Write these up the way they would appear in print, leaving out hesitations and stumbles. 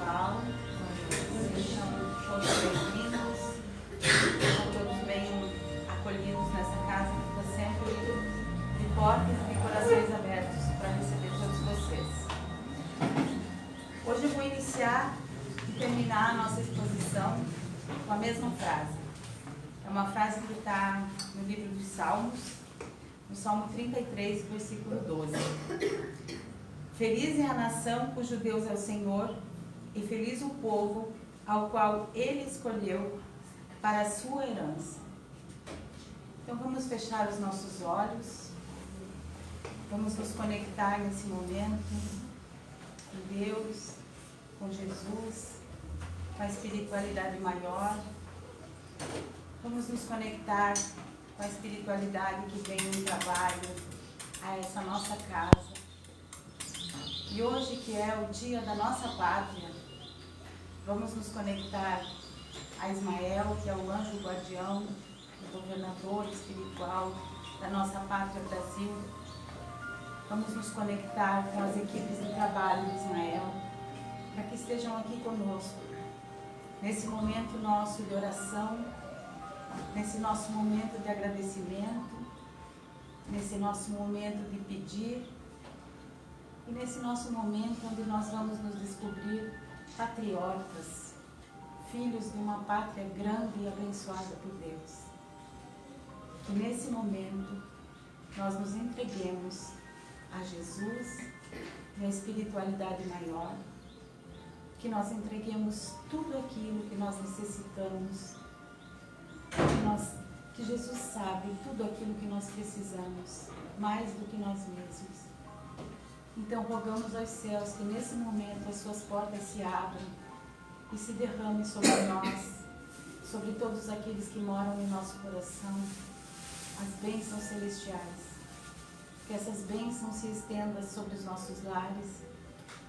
pessoal, sejam todos bem-vindos, sejam todos bem acolhidos nessa casa que está sempre de portas e corações abertos para receber todos vocês. Hoje eu vou iniciar e terminar a nossa exposição com a mesma frase. É uma frase que está no livro dos Salmos, no Salmo 33, versículo 12. Feliz é a nação cujo Deus é o Senhor, e feliz o povo ao qual Ele escolheu para a sua herança. Então vamos fechar os nossos olhos, vamos nos conectar nesse momento com Deus, com Jesus, com a espiritualidade maior. Vamos nos conectar com a espiritualidade que vem no trabalho, a essa nossa casa. E hoje, que é o dia da nossa pátria, vamos nos conectar a Ismael, que é o anjo guardião, o governador espiritual da nossa pátria Brasil. Vamos nos conectar com as equipes de trabalho de Ismael, para que estejam aqui conosco, nesse momento nosso de oração, nesse nosso momento de agradecimento, nesse nosso momento de pedir, e nesse nosso momento onde nós vamos nos descobrir patriotas, filhos de uma pátria grande e abençoada por Deus. Que nesse momento nós nos entreguemos a Jesus e a espiritualidade maior, que nós entreguemos tudo aquilo que nós necessitamos, que Jesus sabe tudo aquilo que nós precisamos, mais do que nós mesmos. Então rogamos aos céus que nesse momento as suas portas se abram e se derramem sobre nós, sobre todos aqueles que moram em nosso coração, as bênçãos celestiais. Que essas bênçãos se estendam sobre os nossos lares,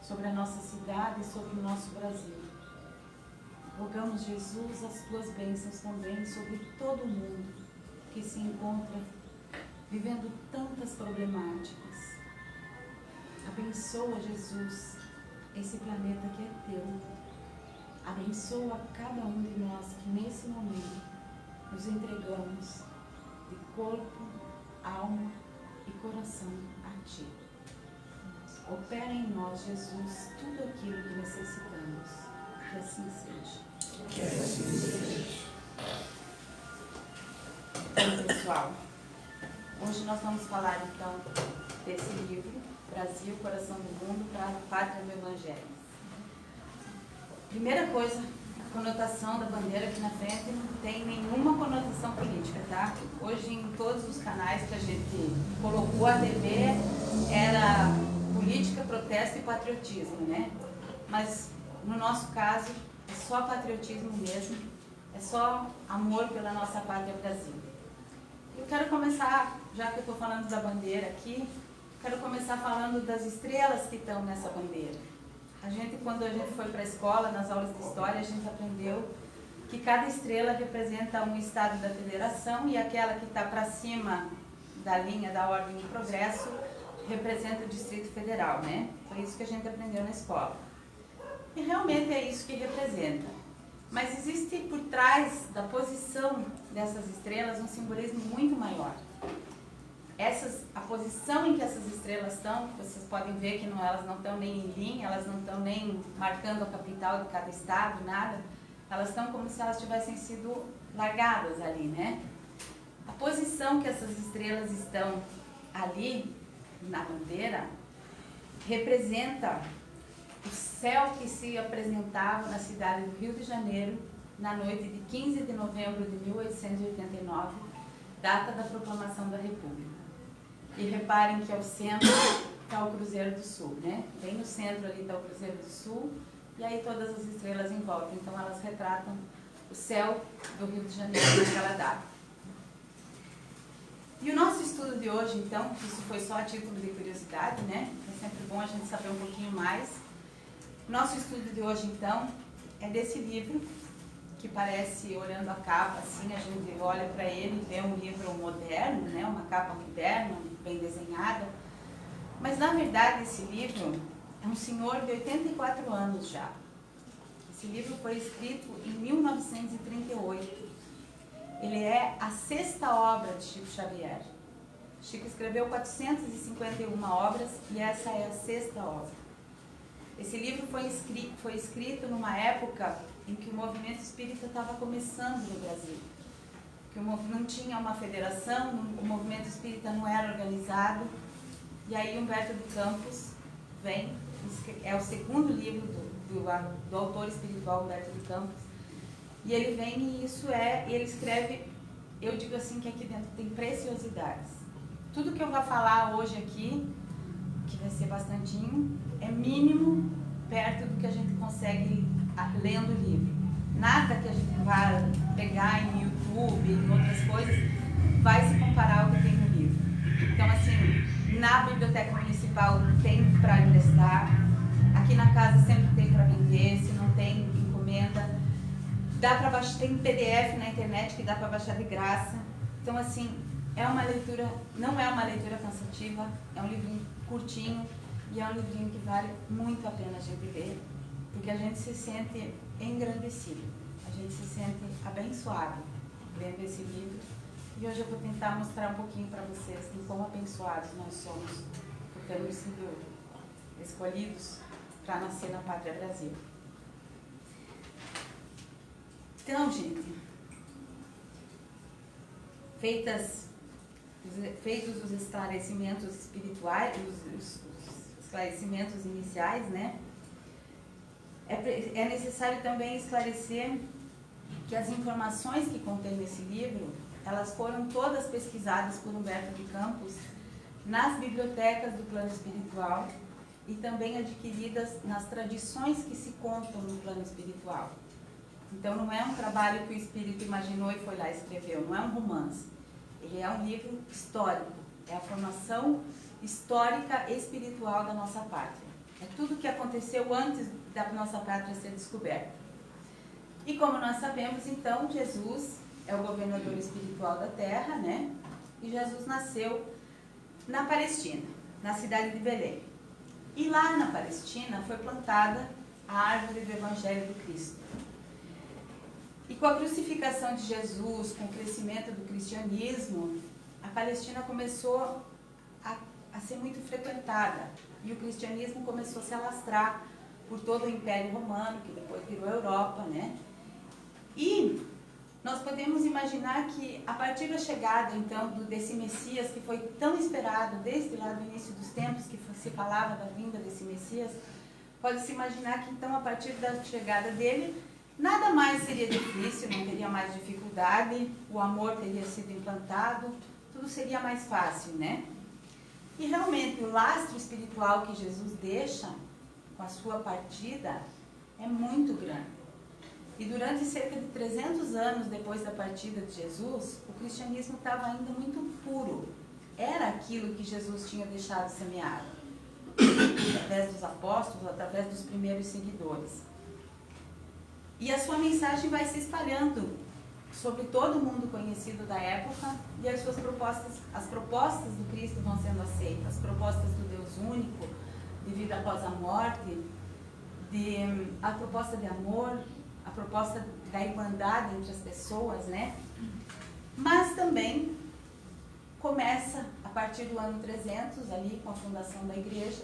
sobre a nossa cidade e sobre o nosso Brasil. Rogamos, Jesus, as tuas bênçãos também sobre todo mundo que se encontra vivendo tantas problemáticas. Abençoa, Jesus, esse planeta que é teu. Abençoa cada um de nós que nesse momento nos entregamos de corpo, alma e coração a Ti. Opera em nós, Jesus, tudo aquilo que necessitamos. Que assim seja. Que assim seja. Bom, pessoal, hoje nós vamos falar então desse livro, Brasil, Coração do Mundo, para a Pátria do Evangelho. Primeira coisa, a conotação da bandeira aqui na frente não tem nenhuma conotação política, tá? Hoje em todos os canais que a gente colocou a TV era política, protesto e patriotismo, né? Mas no nosso caso é só patriotismo mesmo, é só amor pela nossa pátria Brasil. Eu quero começar, já que eu estou falando da bandeira aqui, quero começar falando das estrelas que estão nessa bandeira. Quando a gente foi para a escola, nas aulas de história, a gente aprendeu que cada estrela representa um estado da federação e aquela que está para cima da linha da ordem e progresso representa o Distrito Federal, né? Foi isso que a gente aprendeu na escola. E realmente é isso que representa. Mas existe por trás da posição dessas estrelas um simbolismo muito maior. A posição em que essas estrelas estão, vocês podem ver que elas não estão nem em linha, elas não estão nem marcando a capital de cada estado, nada. Elas estão como se elas tivessem sido largadas ali, né? A posição que essas estrelas estão ali, na bandeira, representa o céu que se apresentava na cidade do Rio de Janeiro na noite de 15 de novembro de 1889, data da proclamação da República. E reparem que ao centro está o Cruzeiro do Sul, né? Bem no centro ali está o Cruzeiro do Sul, e aí todas as estrelas em volta. Então elas retratam o céu do Rio de Janeiro naquela data. E o nosso estudo de hoje, então, isso foi só a título de curiosidade, né? É sempre bom a gente saber um pouquinho mais. Nosso estudo de hoje, então, é desse livro, que parece, olhando a capa, assim, a gente olha para ele e vê um livro moderno, né? Uma capa moderna, bem desenhada. Mas, na verdade, esse livro é um senhor de 84 anos já. Esse livro foi escrito em 1938. Ele é a 6ª obra de Chico Xavier. Chico escreveu 451 obras e essa é a 6ª obra. Esse livro foi escrito numa época em que o movimento espírita estava começando no Brasil. Que não tinha uma federação, o movimento espírita não era organizado. E aí Humberto de Campos vem, é o 2º livro do autor espiritual Humberto de Campos, e ele vem e ele escreve, eu digo assim que aqui dentro tem preciosidades. Tudo que eu vou falar hoje aqui, que vai ser bastantinho, é mínimo perto do que a gente consegue lendo o livro. Nada que a gente vá pegar em YouTube, em outras coisas, vai se comparar ao que tem no livro. Então, assim, na biblioteca municipal tem para emprestar, aqui na casa sempre tem para vender, se não tem, encomenda. Dá para baixar, tem PDF na internet que dá para baixar de graça. Então, assim, é uma leitura, não é uma leitura cansativa, é um livrinho curtinho e é um livrinho que vale muito a pena a gente ler, porque a gente se sente engrandecido, a gente se sente abençoado lendo esse livro. E hoje eu vou tentar mostrar um pouquinho para vocês de como abençoados nós somos por termos sido escolhidos para nascer na Pátria Brasil. Então, gente, feitos os esclarecimentos espirituais, os esclarecimentos iniciais, né? É necessário também esclarecer que as informações que contém nesse livro, elas foram todas pesquisadas por Humberto de Campos nas bibliotecas do plano espiritual e também adquiridas nas tradições que se contam no plano espiritual. Então não é um trabalho que o espírito imaginou e foi lá e escreveu, não é um romance. Ele é um livro histórico, é a formação histórica e espiritual da nossa pátria. É tudo o que aconteceu antes da nossa pátria ser descoberta. E como nós sabemos, então, Jesus é o governador espiritual da terra, né? E Jesus nasceu na Palestina, na cidade de Belém. E lá na Palestina foi plantada a árvore do Evangelho do Cristo. E com a crucificação de Jesus, com o crescimento do cristianismo, a Palestina começou a ser muito frequentada. E o cristianismo começou a se alastrar por todo o Império Romano, que depois virou Europa, né? E nós podemos imaginar que a partir da chegada, então, desse Messias, que foi tão esperado desde lá do início dos tempos, que se falava da vinda desse Messias, pode-se imaginar que, então, a partir da chegada dele, nada mais seria difícil, não teria mais dificuldade, o amor teria sido implantado, tudo seria mais fácil, né? E realmente o lastro espiritual que Jesus deixa com a sua partida é muito grande. E durante cerca de 300 anos depois da partida de Jesus, o cristianismo estava ainda muito puro. Era aquilo que Jesus tinha deixado semeado, através dos apóstolos, através dos primeiros seguidores. E a sua mensagem vai se espalhando sobre todo o mundo conhecido da época, e as propostas do Cristo vão sendo aceitas, as propostas do Deus único, de vida após a morte, a proposta de amor, a proposta da irmandade entre as pessoas, né? Mas também começa, a partir do ano 300, ali com a fundação da igreja,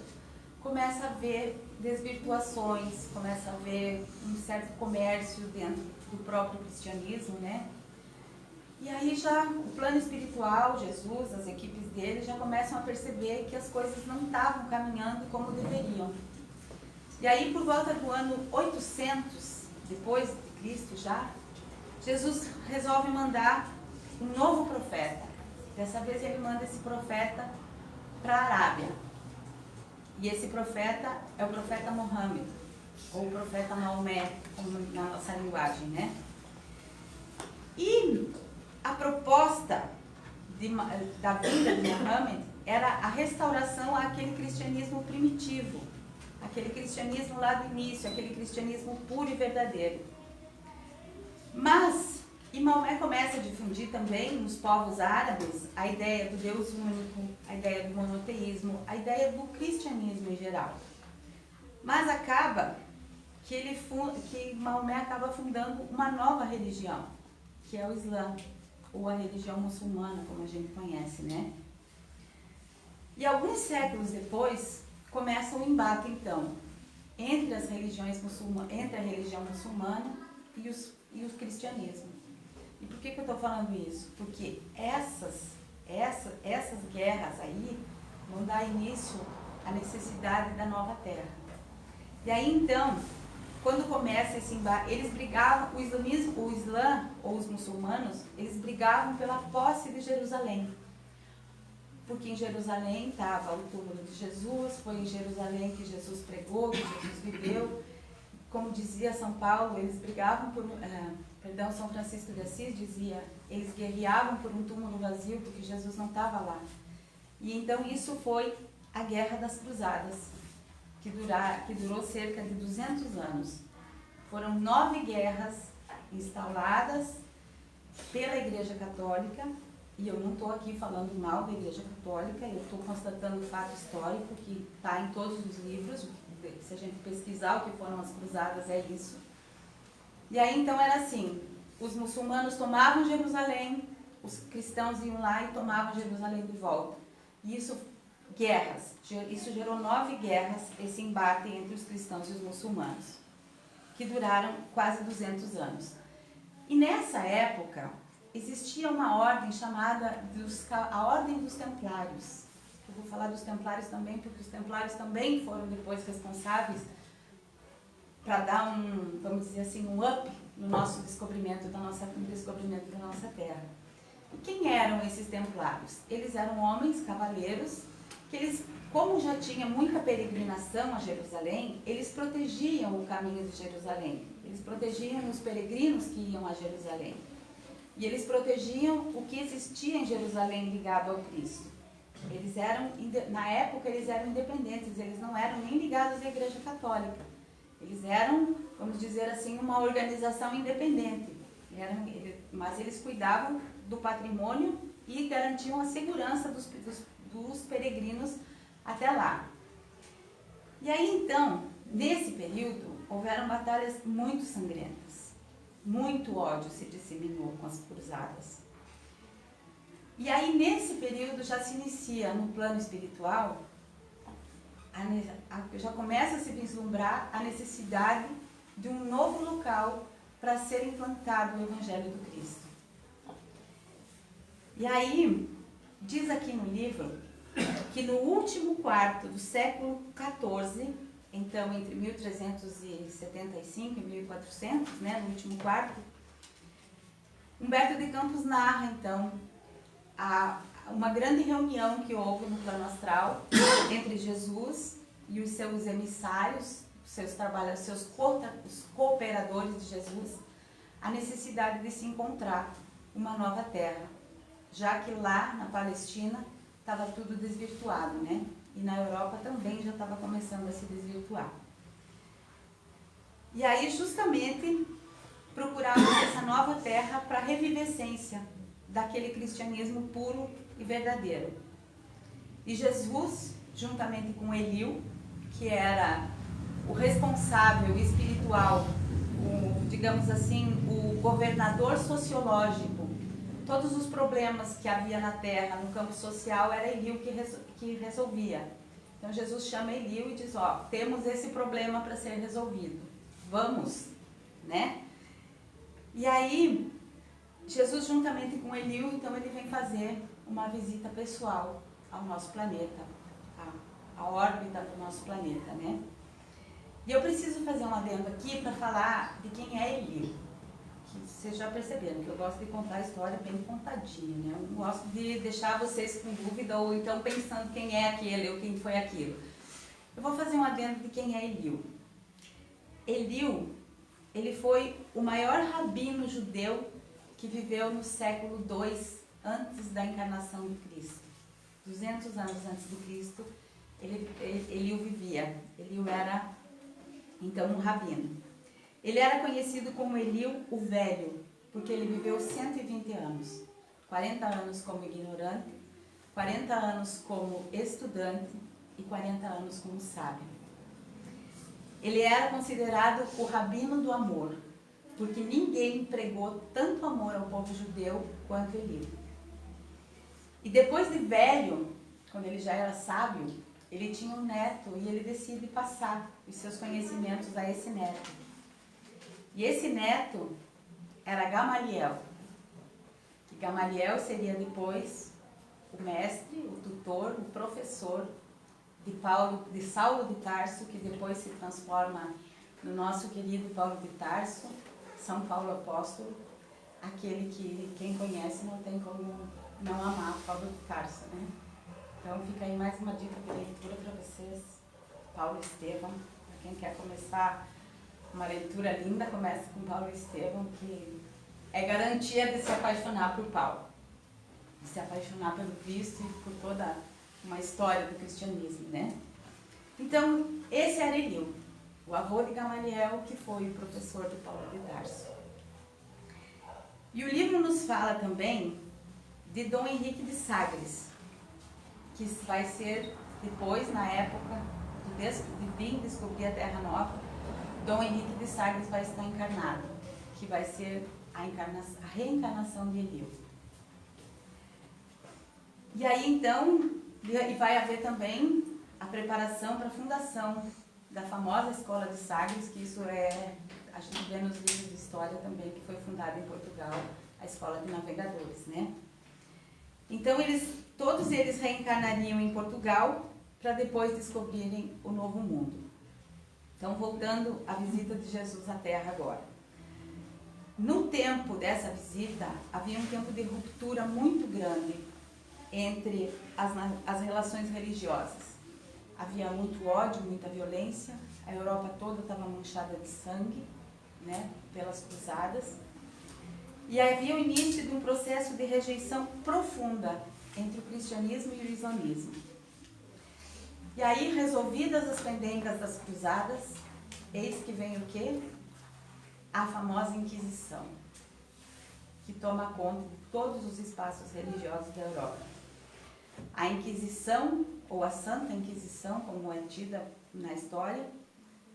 começa a haver desvirtuações, começa a haver um certo comércio dentro do próprio cristianismo, né? E aí já o plano espiritual, Jesus, as equipes dele já começam a perceber que as coisas não estavam caminhando como deveriam. E aí por volta do ano 800, depois de Cristo já, Jesus resolve mandar um novo profeta. Dessa vez ele manda esse profeta para a Arábia. E esse profeta é o profeta Mohammed, ou o profeta Maomé, como na nossa linguagem, né? E a proposta da vida de Mohammed era a restauração àquele cristianismo primitivo, aquele cristianismo lá do início, aquele cristianismo puro e verdadeiro. Mas, e Maomé começa a difundir também nos povos árabes a ideia do Deus único, a ideia do monoteísmo, a ideia do cristianismo em geral. Mas acaba que Maomé acaba fundando uma nova religião, que é o Islã, ou a religião muçulmana, como a gente conhece, né? E alguns séculos depois, começa um embate, então, entre as religiões entre a religião muçulmana e o cristianismo. E por que eu estou falando isso? Porque essas guerras aí vão dar início à necessidade da nova terra. E aí, então, quando começa esse embate, eles brigavam, o Islã, ou os muçulmanos, eles brigavam pela posse de Jerusalém. Porque em Jerusalém estava o túmulo de Jesus, foi em Jerusalém que Jesus pregou, que Jesus viveu. Como dizia São Paulo, eles brigavam por... São Francisco de Assis dizia, eles guerreavam por um túmulo vazio, porque Jesus não estava lá. E então isso foi a Guerra das Cruzadas, que durou cerca de 200 anos. Foram 9 guerras instauradas pela Igreja Católica, e eu não estou aqui falando mal da Igreja Católica, eu estou constatando o fato histórico que está em todos os livros. Se a gente pesquisar o que foram as cruzadas, é isso. E aí então era assim, os muçulmanos tomavam Jerusalém, os cristãos iam lá e tomavam Jerusalém de volta. E isso gerou 9 guerras, esse embate entre os cristãos e os muçulmanos, que duraram quase 200 anos. E nessa época, existia uma ordem chamada a Ordem dos Templários. Eu vou falar dos Templários também, porque os Templários também foram depois responsáveis para dar vamos dizer assim, um up no nosso descobrimento da nossa terra. E quem eram esses Templários? Eles eram homens, cavaleiros, que eles, como já tinha muita peregrinação a Jerusalém, eles protegiam o caminho de Jerusalém. Eles protegiam os peregrinos que iam a Jerusalém. E eles protegiam o que existia em Jerusalém ligado ao Cristo. Na época, eles eram independentes, eles não eram nem ligados à Igreja Católica. Eles eram, vamos dizer assim, uma organização independente. Mas eles cuidavam do patrimônio e garantiam a segurança dos peregrinos até lá. E aí, então, nesse período, houveram batalhas muito sangrentas. Muito ódio se disseminou com as cruzadas. E aí, nesse período, já se inicia, no plano espiritual, já começa a se vislumbrar a necessidade de um novo local para ser implantado o Evangelho do Cristo. E aí, diz aqui no livro, que no último quarto do século XIV, então entre 1375 e 1400, né, no último quarto, Humberto de Campos narra, então, uma grande reunião que houve no plano astral entre Jesus e os seus emissários, os cooperadores de Jesus, a necessidade de se encontrar uma nova terra, já que lá na Palestina estava tudo desvirtuado, né? E na Europa também já estava começando a se desvirtuar. E aí, justamente, procurava essa nova terra para a revivescência daquele cristianismo puro e verdadeiro. E Jesus, juntamente com Eliú, que era o responsável espiritual, digamos assim, o governador sociológico, todos os problemas que havia na terra, no campo social, era Eliú que resolvia. Então Jesus chama Eliú e diz, temos esse problema para ser resolvido, vamos, né? E aí, Jesus, juntamente com Eliú, então ele vem fazer uma visita pessoal ao nosso planeta, à órbita do nosso planeta, né? E eu preciso fazer um adendo aqui para falar de quem é Eliú. Que vocês já perceberam que eu gosto de contar a história bem contadinha, né? Eu não gosto de deixar vocês com dúvida ou então pensando quem é aquele ou quem foi aquilo. Eu vou fazer um adendo de quem é Eliú. Eliú, ele foi o maior rabino judeu que viveu no século II antes da encarnação de Cristo. 200 anos antes de Cristo, Eliú vivia. Eliú era, então, um rabino. Ele era conhecido como Eliú o Velho, porque ele viveu 120 anos. 40 anos como ignorante, 40 anos como estudante e 40 anos como sábio. Ele era considerado o rabino do amor, porque ninguém pregou tanto amor ao povo judeu quanto ele. E depois de velho, quando ele já era sábio, ele tinha um neto e ele decide passar os seus conhecimentos a esse neto. E esse neto era Gamaliel. E Gamaliel seria depois o mestre, o tutor, o professor de Saulo de Tarso, que depois se transforma no nosso querido Paulo de Tarso, São Paulo Apóstolo, aquele que quem conhece não tem como não amar Paulo de Tarso, né? Então fica aí mais uma dica de leitura para vocês. Paulo Estevão, para quem quer começar uma leitura linda, começa com Paulo Estevão, que é garantia de se apaixonar por Paulo, de se apaixonar pelo Cristo e por toda uma história do cristianismo, né? Então, esse era Eliú, o avô de Gamaliel, que foi o professor de Paulo de Tarso. E o livro nos fala também de Dom Henrique de Sagres, que vai ser depois, na época de vir descobrir a Terra Nova, Dom Henrique de Sagres vai estar encarnado, que vai ser a reencarnação de Eliú. E aí então, e vai haver também a preparação para a fundação da famosa Escola de Sagres, que isso a gente vê nos livros de história também, que foi fundada em Portugal, a Escola de Navegadores, né? Então todos eles reencarnariam em Portugal para depois descobrirem o Novo Mundo. Então, voltando à visita de Jesus à Terra agora. No tempo dessa visita, havia um tempo de ruptura muito grande entre as relações religiosas. Havia muito ódio, muita violência, a Europa toda estava manchada de sangue, né, pelas cruzadas. E havia o início de um processo de rejeição profunda entre o cristianismo e o islamismo. E aí, resolvidas as pendengas das cruzadas, eis que vem o quê? A famosa Inquisição, que toma conta de todos os espaços religiosos da Europa. A Inquisição, ou a Santa Inquisição, como é tida na história,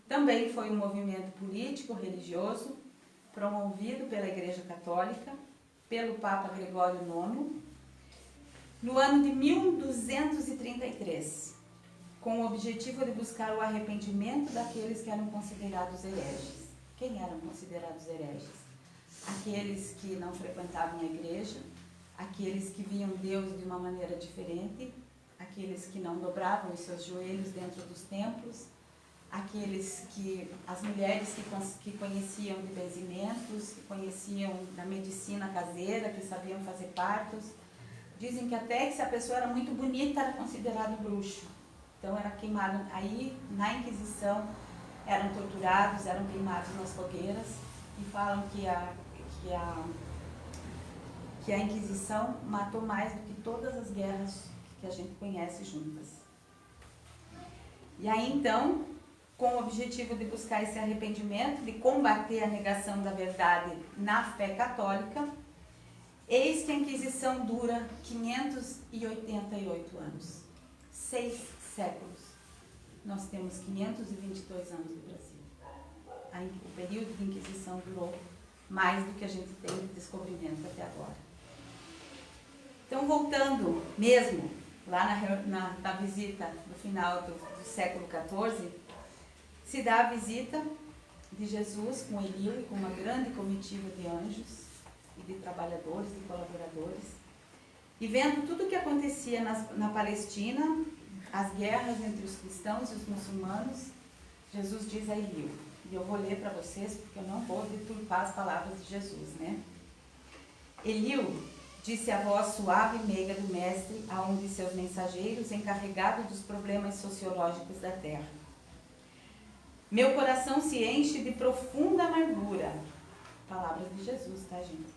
também foi um movimento político-religioso promovido pela Igreja Católica, pelo Papa Gregório IX, no ano de 1233, com o objetivo de buscar o arrependimento daqueles que eram considerados hereges. Quem eram considerados hereges? Aqueles que não frequentavam a igreja, aqueles que viam Deus de uma maneira diferente, aqueles que não dobravam os seus joelhos dentro dos templos, as mulheres que conheciam de benzimentos, que conheciam da medicina caseira, que sabiam fazer partos. Dizem que até que se a pessoa era muito bonita era considerado bruxo. Então era queimado, aí na Inquisição eram torturados, eram queimados nas fogueiras, e falam que a Inquisição matou mais do que todas as guerras que a gente conhece juntas. E aí então, com o objetivo de buscar esse arrependimento, de combater a negação da verdade na fé católica, eis que a Inquisição dura 588 anos, 6 séculos. Nós temos 522 anos no Brasil. O período de Inquisição durou mais do que a gente tem de descobrimento até agora. Então, voltando mesmo, lá na visita do final do século XIV, se dá a visita de Jesus com Eliú e com uma grande comitiva de anjos e de trabalhadores, de colaboradores, e vendo tudo o que acontecia na Palestina, as guerras entre os cristãos e os muçulmanos, Jesus diz a Eliú, e eu vou ler para vocês porque eu não vou deturpar as palavras de Jesus, né? Eliú disse a voz suave e meiga do mestre a um de seus mensageiros encarregado dos problemas sociológicos da terra. Meu coração se enche de profunda amargura. Palavras de Jesus, tá, gente?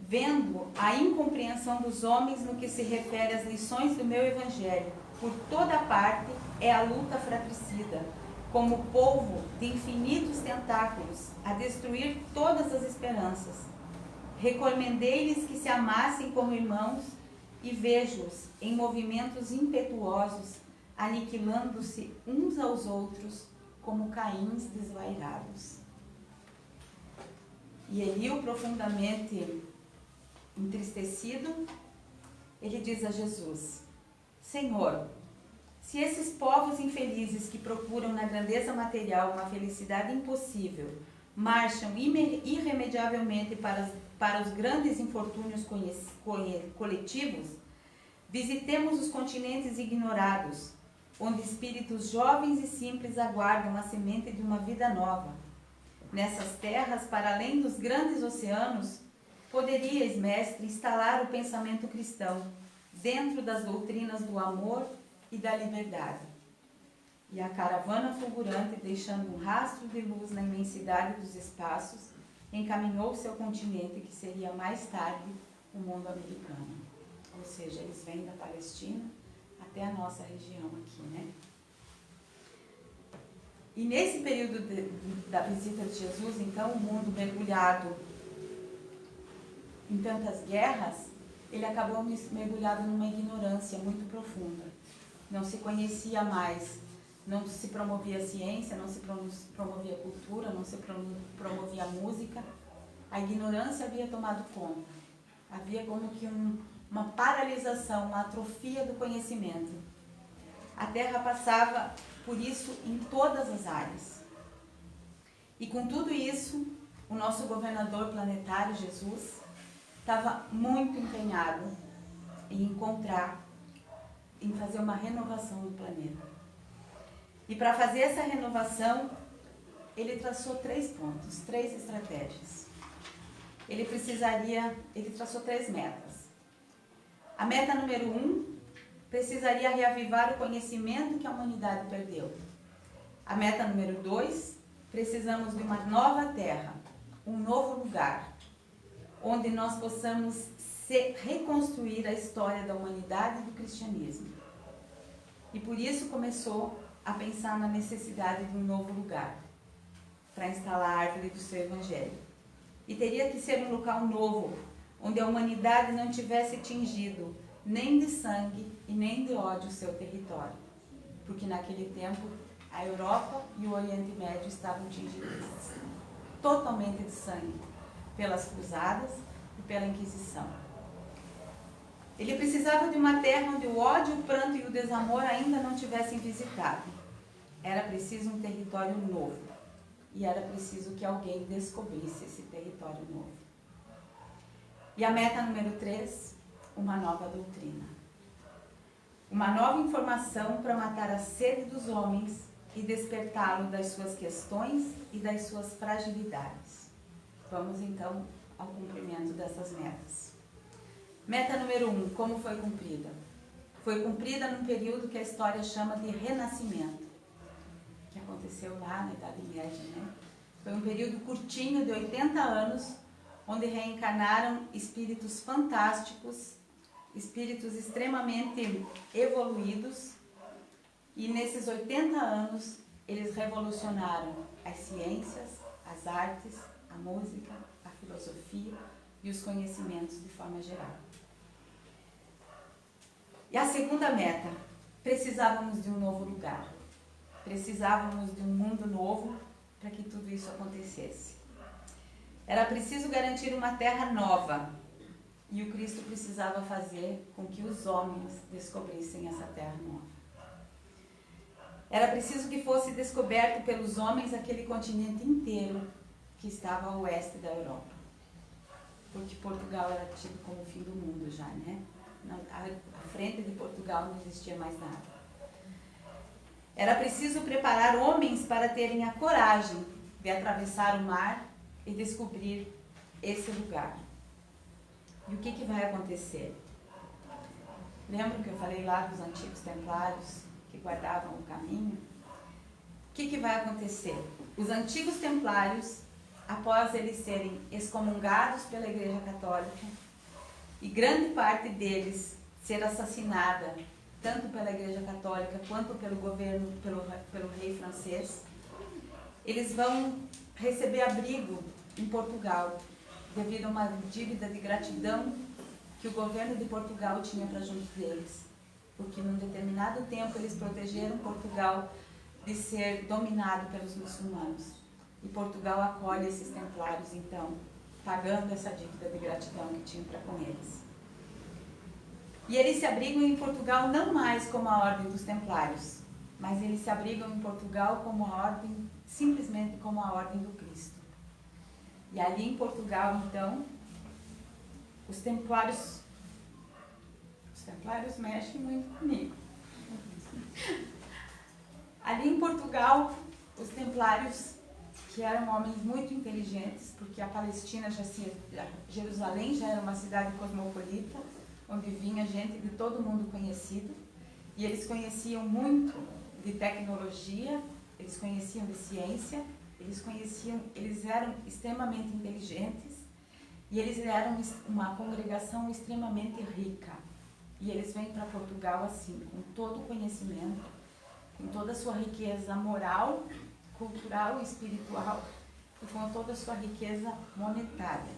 Vendo a incompreensão dos homens no que se refere às lições do meu evangelho, por toda parte é a luta fratricida, como polvo de infinitos tentáculos, a destruir todas as esperanças. Recomendei-lhes que se amassem como irmãos e vejo-os em movimentos impetuosos, aniquilando-se uns aos outros como caíns desvairados. E Eliú, profundamente entristecido, ele diz a Jesus: Senhor, se esses povos infelizes que procuram na grandeza material uma felicidade impossível marcham irremediavelmente para os grandes infortúnios coletivos, visitemos os continentes ignorados, onde espíritos jovens e simples aguardam a semente de uma vida nova. Nessas terras, para além dos grandes oceanos, poderias, mestre, instalar o pensamento cristão dentro das doutrinas do amor e da liberdade. E a caravana fulgurante, deixando um rastro de luz na imensidade dos espaços, encaminhou-se ao continente que seria mais tarde o mundo americano. Ou seja, eles vêm da Palestina até a nossa região aqui, né? E nesse período da visita de Jesus, então, o mundo mergulhado em tantas guerras, ele acabou mergulhado numa ignorância muito profunda. Não se conhecia mais, não se promovia ciência, não se promovia cultura, não se promovia música. A ignorância havia tomado conta. Havia como que uma paralisação, uma atrofia do conhecimento. A Terra passava por isso em todas as áreas. E com tudo isso, o nosso governador planetário, Jesus, estava muito empenhado em fazer uma renovação do planeta. E para fazer essa renovação, ele traçou 3 pontos, 3 estratégias. Ele traçou 3 metas. A meta número 1, precisaria reavivar o conhecimento que a humanidade perdeu. A meta número 2, precisamos de uma nova terra, um novo lugar, onde nós possamos reconstruir a história da humanidade e do cristianismo. E por isso começou a pensar na necessidade de um novo lugar para instalar a árvore do seu evangelho. E teria que ser um local novo, onde a humanidade não tivesse tingido nem de sangue e nem de ódio o seu território. Porque naquele tempo a Europa e o Oriente Médio estavam tingidos totalmente de sangue, pelas cruzadas e pela Inquisição. Ele precisava de uma terra onde o ódio, o pranto e o desamor ainda não tivessem visitado. Era preciso um território novo. E era preciso que alguém descobrisse esse território novo. E a meta número 3, uma nova doutrina. Uma nova informação para matar a sede dos homens e despertá-lo das suas questões e das suas fragilidades. Vamos então ao cumprimento dessas metas. Meta número 1, como foi cumprida? Foi cumprida num período que a história chama de Renascimento, que aconteceu lá na Idade Média, né? Foi um período curtinho de 80 anos, onde reencarnaram espíritos fantásticos, espíritos extremamente evoluídos, e nesses 80 anos eles revolucionaram as ciências, as artes, a música, a filosofia e os conhecimentos de forma geral. E a segunda meta, precisávamos de um novo lugar. Precisávamos de um mundo novo para que tudo isso acontecesse. Era preciso garantir uma terra nova, e o Cristo precisava fazer com que os homens descobrissem essa terra nova. Era preciso que fosse descoberto pelos homens aquele continente inteiro que estava a oeste da Europa. Porque Portugal era tido como o fim do mundo já, né? À frente de Portugal não existia mais nada. Era preciso preparar homens para terem a coragem de atravessar o mar e descobrir esse lugar. E o que vai acontecer? Lembram que eu falei lá dos antigos templários que guardavam o caminho? O que vai acontecer? Os antigos templários, após eles serem excomungados pela Igreja Católica e grande parte deles ser assassinada tanto pela Igreja Católica quanto pelo governo, pelo rei francês, eles vão receber abrigo em Portugal, devido a uma dívida de gratidão que o governo de Portugal tinha para junto deles. porque num determinado tempo eles protegeram Portugal de ser dominado pelos muçulmanos. E Portugal acolhe esses templários, então, pagando essa dívida de gratidão que tinham para com eles. E eles se abrigam em Portugal não mais como a Ordem dos Templários, mas eles se abrigam em Portugal como a Ordem, simplesmente como a Ordem do Cristo. E ali em Portugal, então, os templários mexem muito comigo. Ali em Portugal, os templários, que eram homens muito inteligentes, porque a Palestina Jerusalém já era uma cidade cosmopolita, onde vinha gente de todo mundo conhecido, e eles conheciam muito de tecnologia, eles conheciam de ciência, eles eram extremamente inteligentes, e eles eram uma congregação extremamente rica. E eles vêm para Portugal assim, com todo o conhecimento, com toda a sua riqueza moral, cultural e espiritual, e com toda a sua riqueza monetária.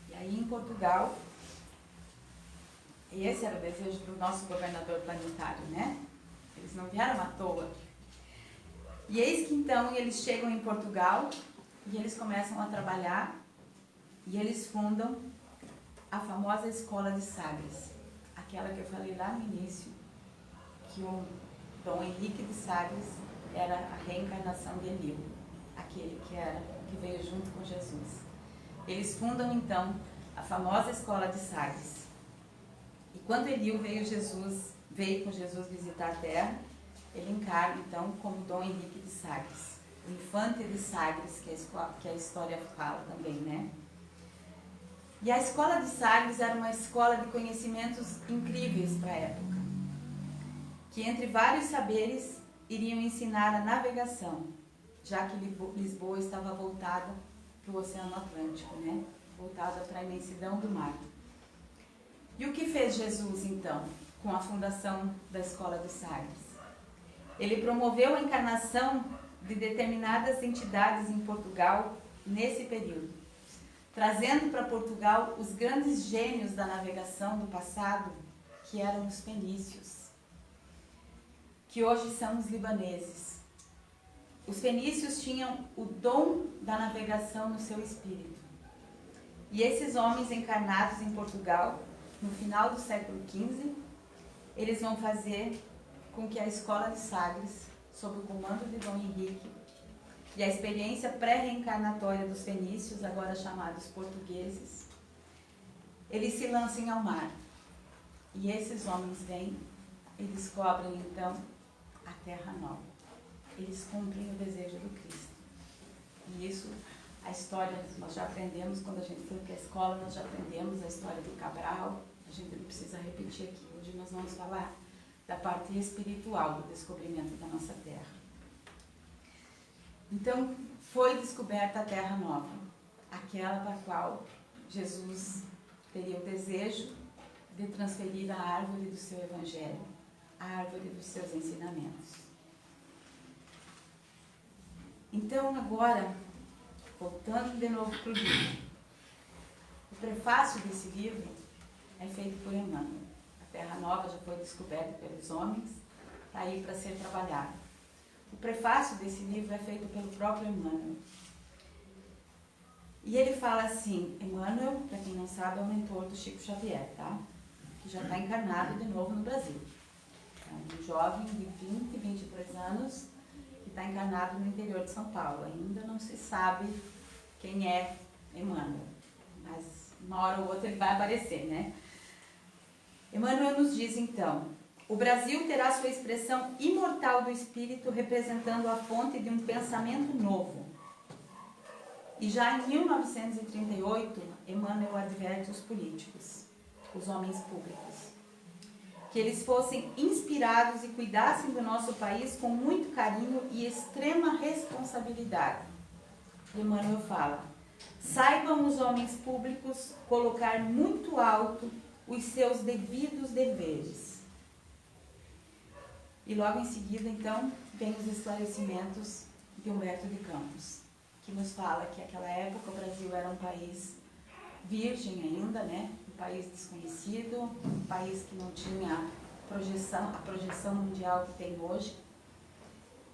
E aí em Portugal, e esse era o desejo do nosso governador planetário, né? Eles não vieram à toa. E eis que então eles chegam em Portugal e eles começam a trabalhar e eles fundam a famosa Escola de Sagres, aquela que eu falei lá no início, que o Dom Henrique de Sagres era a reencarnação de Eliú, aquele que veio junto com Jesus. Eles fundam então a famosa Escola de Sagres. E quando Eliú veio com Jesus visitar a terra, ele encarna então como Dom Henrique de Sagres, o infante de Sagres, que a história fala também, né? E a Escola de Sagres era uma escola de conhecimentos incríveis para a época, que entre vários saberes iriam ensinar a navegação, já que Lisboa estava voltada para o Oceano Atlântico, né? Voltada para a imensidão do mar. E o que fez Jesus, então, com a fundação da Escola de Sagres? Ele promoveu a encarnação de determinadas entidades em Portugal nesse período, trazendo para Portugal os grandes gênios da navegação do passado, que eram os fenícios, que hoje são os libaneses. Os fenícios tinham o dom da navegação no seu espírito. E esses homens encarnados em Portugal, no final do século XV, eles vão fazer com que a Escola de Sagres, sob o comando de Dom Henrique, e a experiência pré-reencarnatória dos fenícios, agora chamados portugueses, eles se lancem ao mar. E esses homens vêm e descobrem então a Terra Nova. Eles cumprem o desejo do Cristo. E isso, a história, nós já aprendemos, quando a gente foi para a escola, nós já aprendemos a história do Cabral, a gente não precisa repetir aqui. Hoje nós vamos falar da parte espiritual do descobrimento da nossa Terra. Então, foi descoberta a Terra Nova, aquela para a qual Jesus teria o desejo de transferir a árvore do seu Evangelho, a árvore dos seus ensinamentos. Então, agora, voltando de novo para o livro, o prefácio desse livro é feito por Emmanuel. A Terra Nova já foi descoberta pelos homens, está aí para ser trabalhada. O prefácio desse livro é feito pelo próprio Emmanuel. E ele fala assim, Emmanuel, para quem não sabe, é o mentor do Chico Xavier, tá? Que já está encarnado de novo no Brasil. É um jovem de 20, 22 anos que está encarnado no interior de São Paulo. Ainda não se sabe quem é Emmanuel, mas uma hora ou outra ele vai aparecer, né? Emmanuel nos diz então, o Brasil terá sua expressão imortal do espírito representando a fonte de um pensamento novo. E já em 1938, Emmanuel adverte os políticos, os homens públicos, que eles fossem inspirados e cuidassem do nosso país com muito carinho e extrema responsabilidade. Emmanuel fala, saibam os homens públicos colocar muito alto os seus devidos deveres. E logo em seguida, então, vem os esclarecimentos de Humberto de Campos, que nos fala que naquela época o Brasil era um país virgem ainda, né? Um país desconhecido, um país que não tinha a projeção mundial que tem hoje.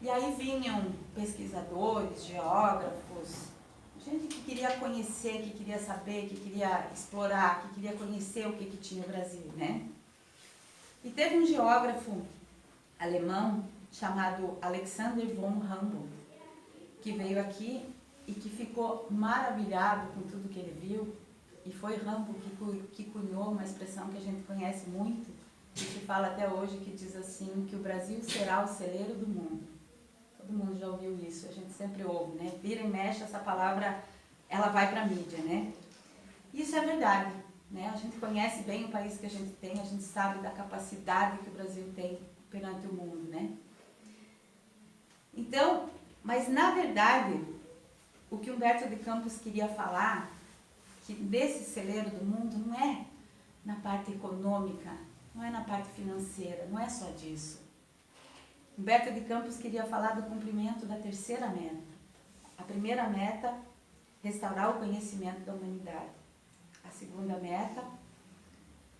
E aí vinham pesquisadores, geógrafos, gente que queria conhecer, que queria saber, que queria explorar, que queria conhecer o que tinha o Brasil, né? E teve um geógrafo alemão chamado Alexander von Humboldt, que veio aqui e que ficou maravilhado com tudo que ele viu. E foi Humboldt que cunhou uma expressão que a gente conhece muito, que se fala até hoje, que diz assim, que o Brasil será o celeiro do mundo. Todo mundo já ouviu isso, a gente sempre ouve, né? Vira e mexe, essa palavra, ela vai para a mídia, né? Isso é verdade, né? A gente conhece bem o país que a gente sabe da capacidade que o Brasil tem perante o mundo, né? Então, mas na verdade, o que Humberto de Campos queria falar, que desse celeiro do mundo não é na parte econômica, não é na parte financeira, não é só disso. Humberto de Campos queria falar do cumprimento da terceira meta. A primeira meta, restaurar o conhecimento da humanidade. A segunda meta,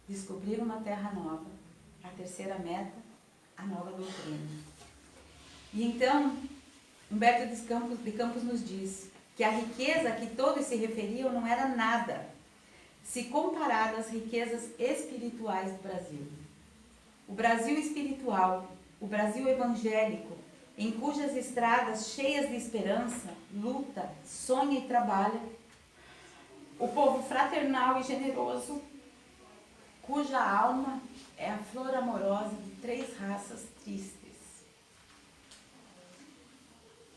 descobrir uma terra nova. A terceira meta, a nova doutrina. E então, Humberto de Campos nos diz que a riqueza a que todos se referiam não era nada, se comparada às riquezas espirituais do Brasil. O Brasil espiritual, o Brasil evangélico, em cujas estradas cheias de esperança, luta, sonha e trabalha, o povo fraternal e generoso, cuja alma é a flor amorosa de 3 raças tristes.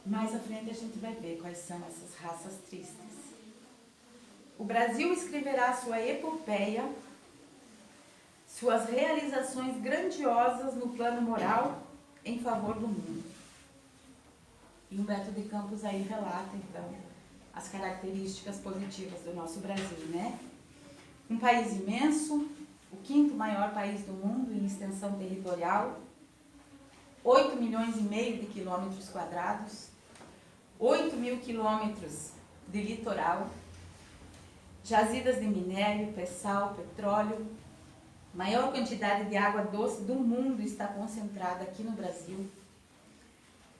Mais à frente a gente vai ver quais são essas raças tristes. O Brasil escreverá sua epopeia, suas realizações grandiosas no plano moral em favor do mundo. E Humberto de Campos aí relata, então, as características positivas do nosso Brasil, né? Um país imenso, o 5º maior país do mundo em extensão territorial, 8,5 milhões de quilômetros quadrados, 8.000 quilômetros de litoral, jazidas de minério, pré-sal, petróleo. Maior quantidade de água doce do mundo está concentrada aqui no Brasil.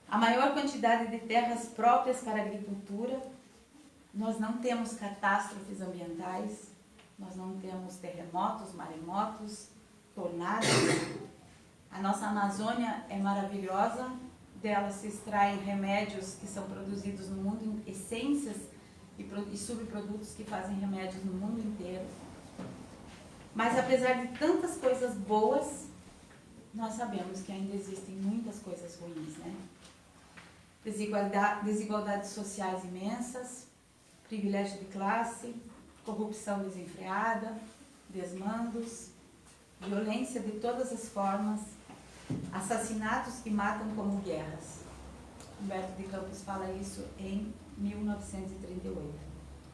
A maior quantidade de terras próprias para a agricultura. Nós não temos catástrofes ambientais, nós não temos terremotos, maremotos, tornados. A nossa Amazônia é maravilhosa, dela se extraem remédios que são produzidos no mundo, essências e subprodutos que fazem remédios no mundo inteiro. Mas apesar de tantas coisas boas, nós sabemos que ainda existem muitas coisas ruins, né? Desigualdades sociais imensas, privilégio de classe, corrupção desenfreada, desmandos, violência de todas as formas, assassinatos que matam como guerras. Humberto de Campos fala isso em 1938.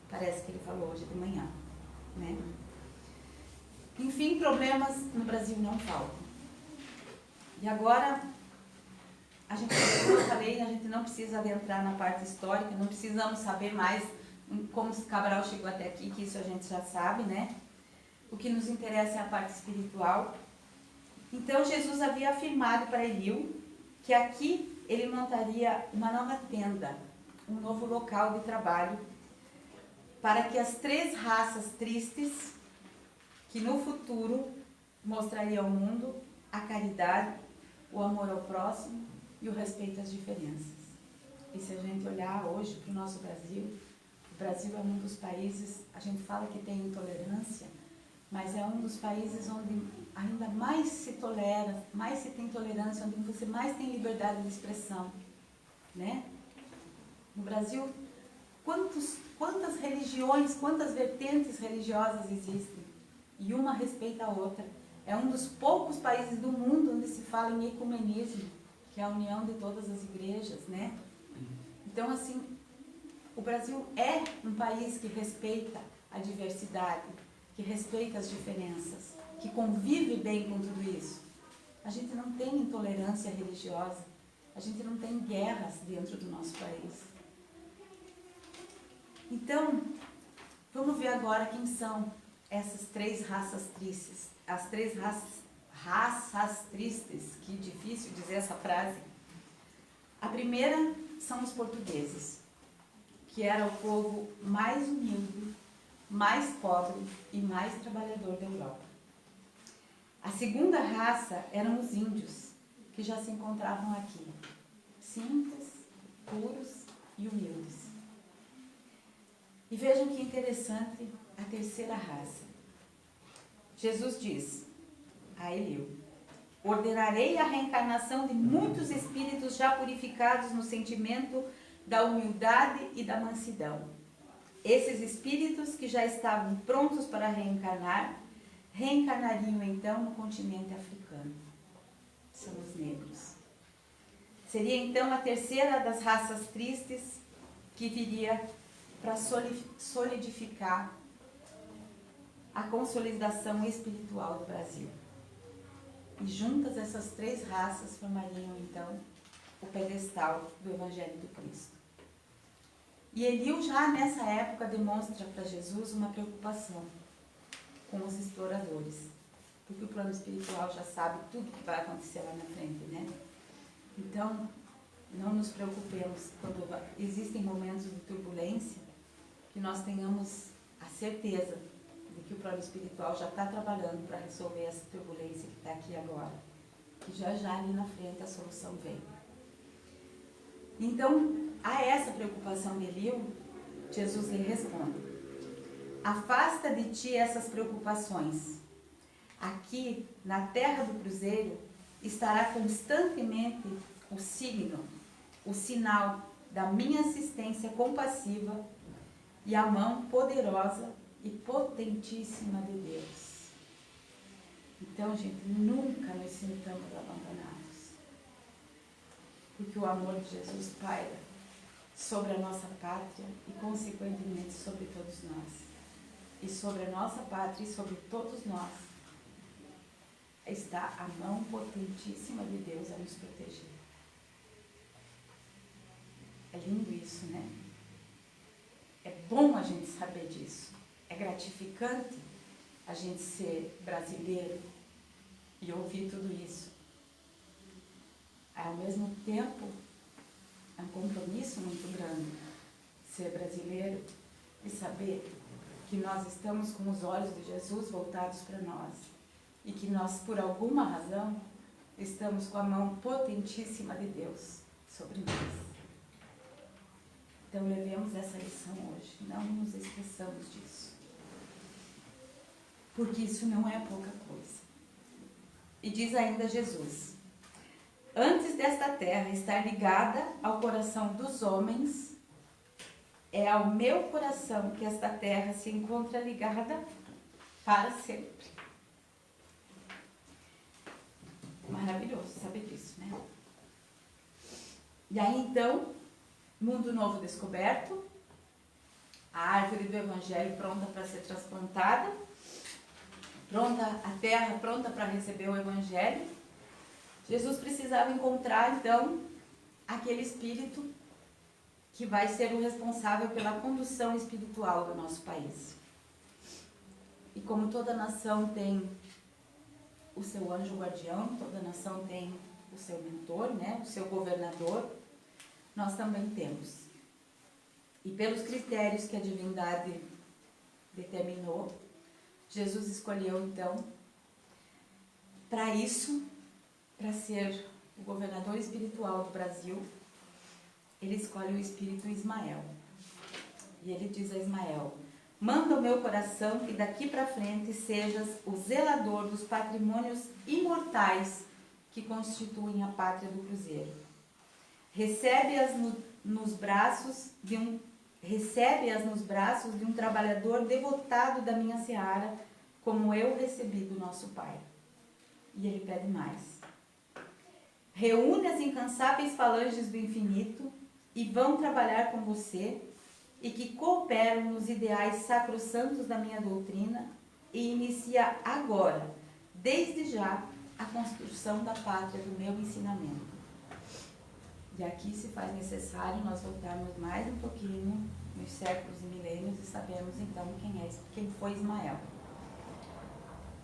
Parece que ele falou hoje de manhã, né? Enfim, problemas no Brasil não faltam. E agora, como eu falei, a gente não precisa adentrar na parte histórica, não precisamos saber mais como Cabral chegou até aqui, que isso a gente já sabe, né? O que nos interessa é a parte espiritual. Então, Jesus havia afirmado para Eliú que aqui ele montaria uma nova tenda, um novo local de trabalho, para que as 3 raças tristes, que no futuro mostrariam ao mundo a caridade, o amor ao próximo e o respeito às diferenças. E se a gente olhar hoje para o nosso Brasil, o Brasil é um dos países, a gente fala que tem intolerância, mas é um dos países onde ainda mais se tolera, mais se tem tolerância, onde você mais tem liberdade de expressão, né? No Brasil, quantas religiões, quantas vertentes religiosas existem? E uma respeita a outra. É um dos poucos países do mundo onde se fala em ecumenismo, que é a união de todas as igrejas, né? Então, assim, o Brasil é um país que respeita a diversidade, que respeita as diferenças, que convive bem com tudo isso. A gente não tem intolerância religiosa, a gente não tem guerras dentro do nosso país. Então, vamos ver agora quem são essas 3 raças tristes, as 3 raças tristes, que difícil dizer essa frase. A primeira são os portugueses, que era o povo mais humilde, mais pobre e mais trabalhador da Europa. A segunda raça eram os índios, que já se encontravam aqui, simples, puros e humildes. E vejam que interessante a terceira raça. Jesus diz a Eliú: ordenarei a reencarnação de muitos espíritos já purificados no sentimento da humildade e da mansidão. Esses espíritos que já estavam prontos para reencarnar, reencarnariam então no continente africano. São os negros. Seria então a terceira das raças tristes que viria para solidificar a consolidação espiritual do Brasil. E juntas essas três raças formariam então o pedestal do Evangelho do Cristo. E Eliú já nessa época demonstra para Jesus uma preocupação com os exploradores, porque o plano espiritual já sabe tudo que vai acontecer lá na frente, né? Então, não nos preocupemos quando existem momentos de turbulência, que nós tenhamos a certeza de que o plano espiritual já está trabalhando para resolver essa turbulência que está aqui agora, que já ali na frente a solução vem. Então, a essa preocupação de Eliú, Jesus lhe responde: afasta de ti essas preocupações. Aqui, na terra do cruzeiro, estará constantemente o signo, o sinal da minha assistência compassiva e a mão poderosa e potentíssima de Deus. Então, gente, nunca nos sintamos abandonados, porque o amor de Jesus paira sobre a nossa pátria e, consequentemente, sobre todos nós. E sobre a nossa pátria e sobre todos nós está a mão potentíssima de Deus a nos proteger. É lindo isso, né? É bom a gente saber disso. É gratificante a gente ser brasileiro e ouvir tudo isso. Ao mesmo tempo, é um compromisso muito grande ser brasileiro e saber que nós estamos com os olhos de Jesus voltados para nós e que nós, por alguma razão, estamos com a mão potentíssima de Deus sobre nós. Então, levemos essa lição hoje, não nos esqueçamos disso, porque isso não é pouca coisa. E diz ainda Jesus: antes desta terra estar ligada ao coração dos homens, é ao meu coração que esta terra se encontra ligada para sempre. Maravilhoso saber disso, né? E aí então, mundo novo descoberto, a árvore do Evangelho pronta para ser transplantada, pronta a terra pronta para receber o Evangelho. Jesus precisava encontrar então aquele espírito que vai ser o responsável pela condução espiritual do nosso país. E como toda nação tem o seu anjo guardião, toda nação tem o seu mentor, né, o seu governador, nós também temos. E pelos critérios que a divindade determinou, Jesus escolheu então, para isso, para ser o governador espiritual do Brasil, ele escolhe o espírito Ismael. E ele diz a Ismael: manda o meu coração que daqui para frente sejas o zelador dos patrimônios imortais que constituem a pátria do cruzeiro. Recebe-as nos braços de um trabalhador devotado da minha seara, como eu recebi do nosso Pai. E ele pede mais: reúne as incansáveis falanges do infinito e vão trabalhar com você, e que cooperam nos ideais sacrossantos da minha doutrina, e inicia agora, desde já, a construção da pátria do meu ensinamento. E aqui se faz necessário nós voltarmos mais um pouquinho nos séculos e milênios e sabermos então quem foi Ismael.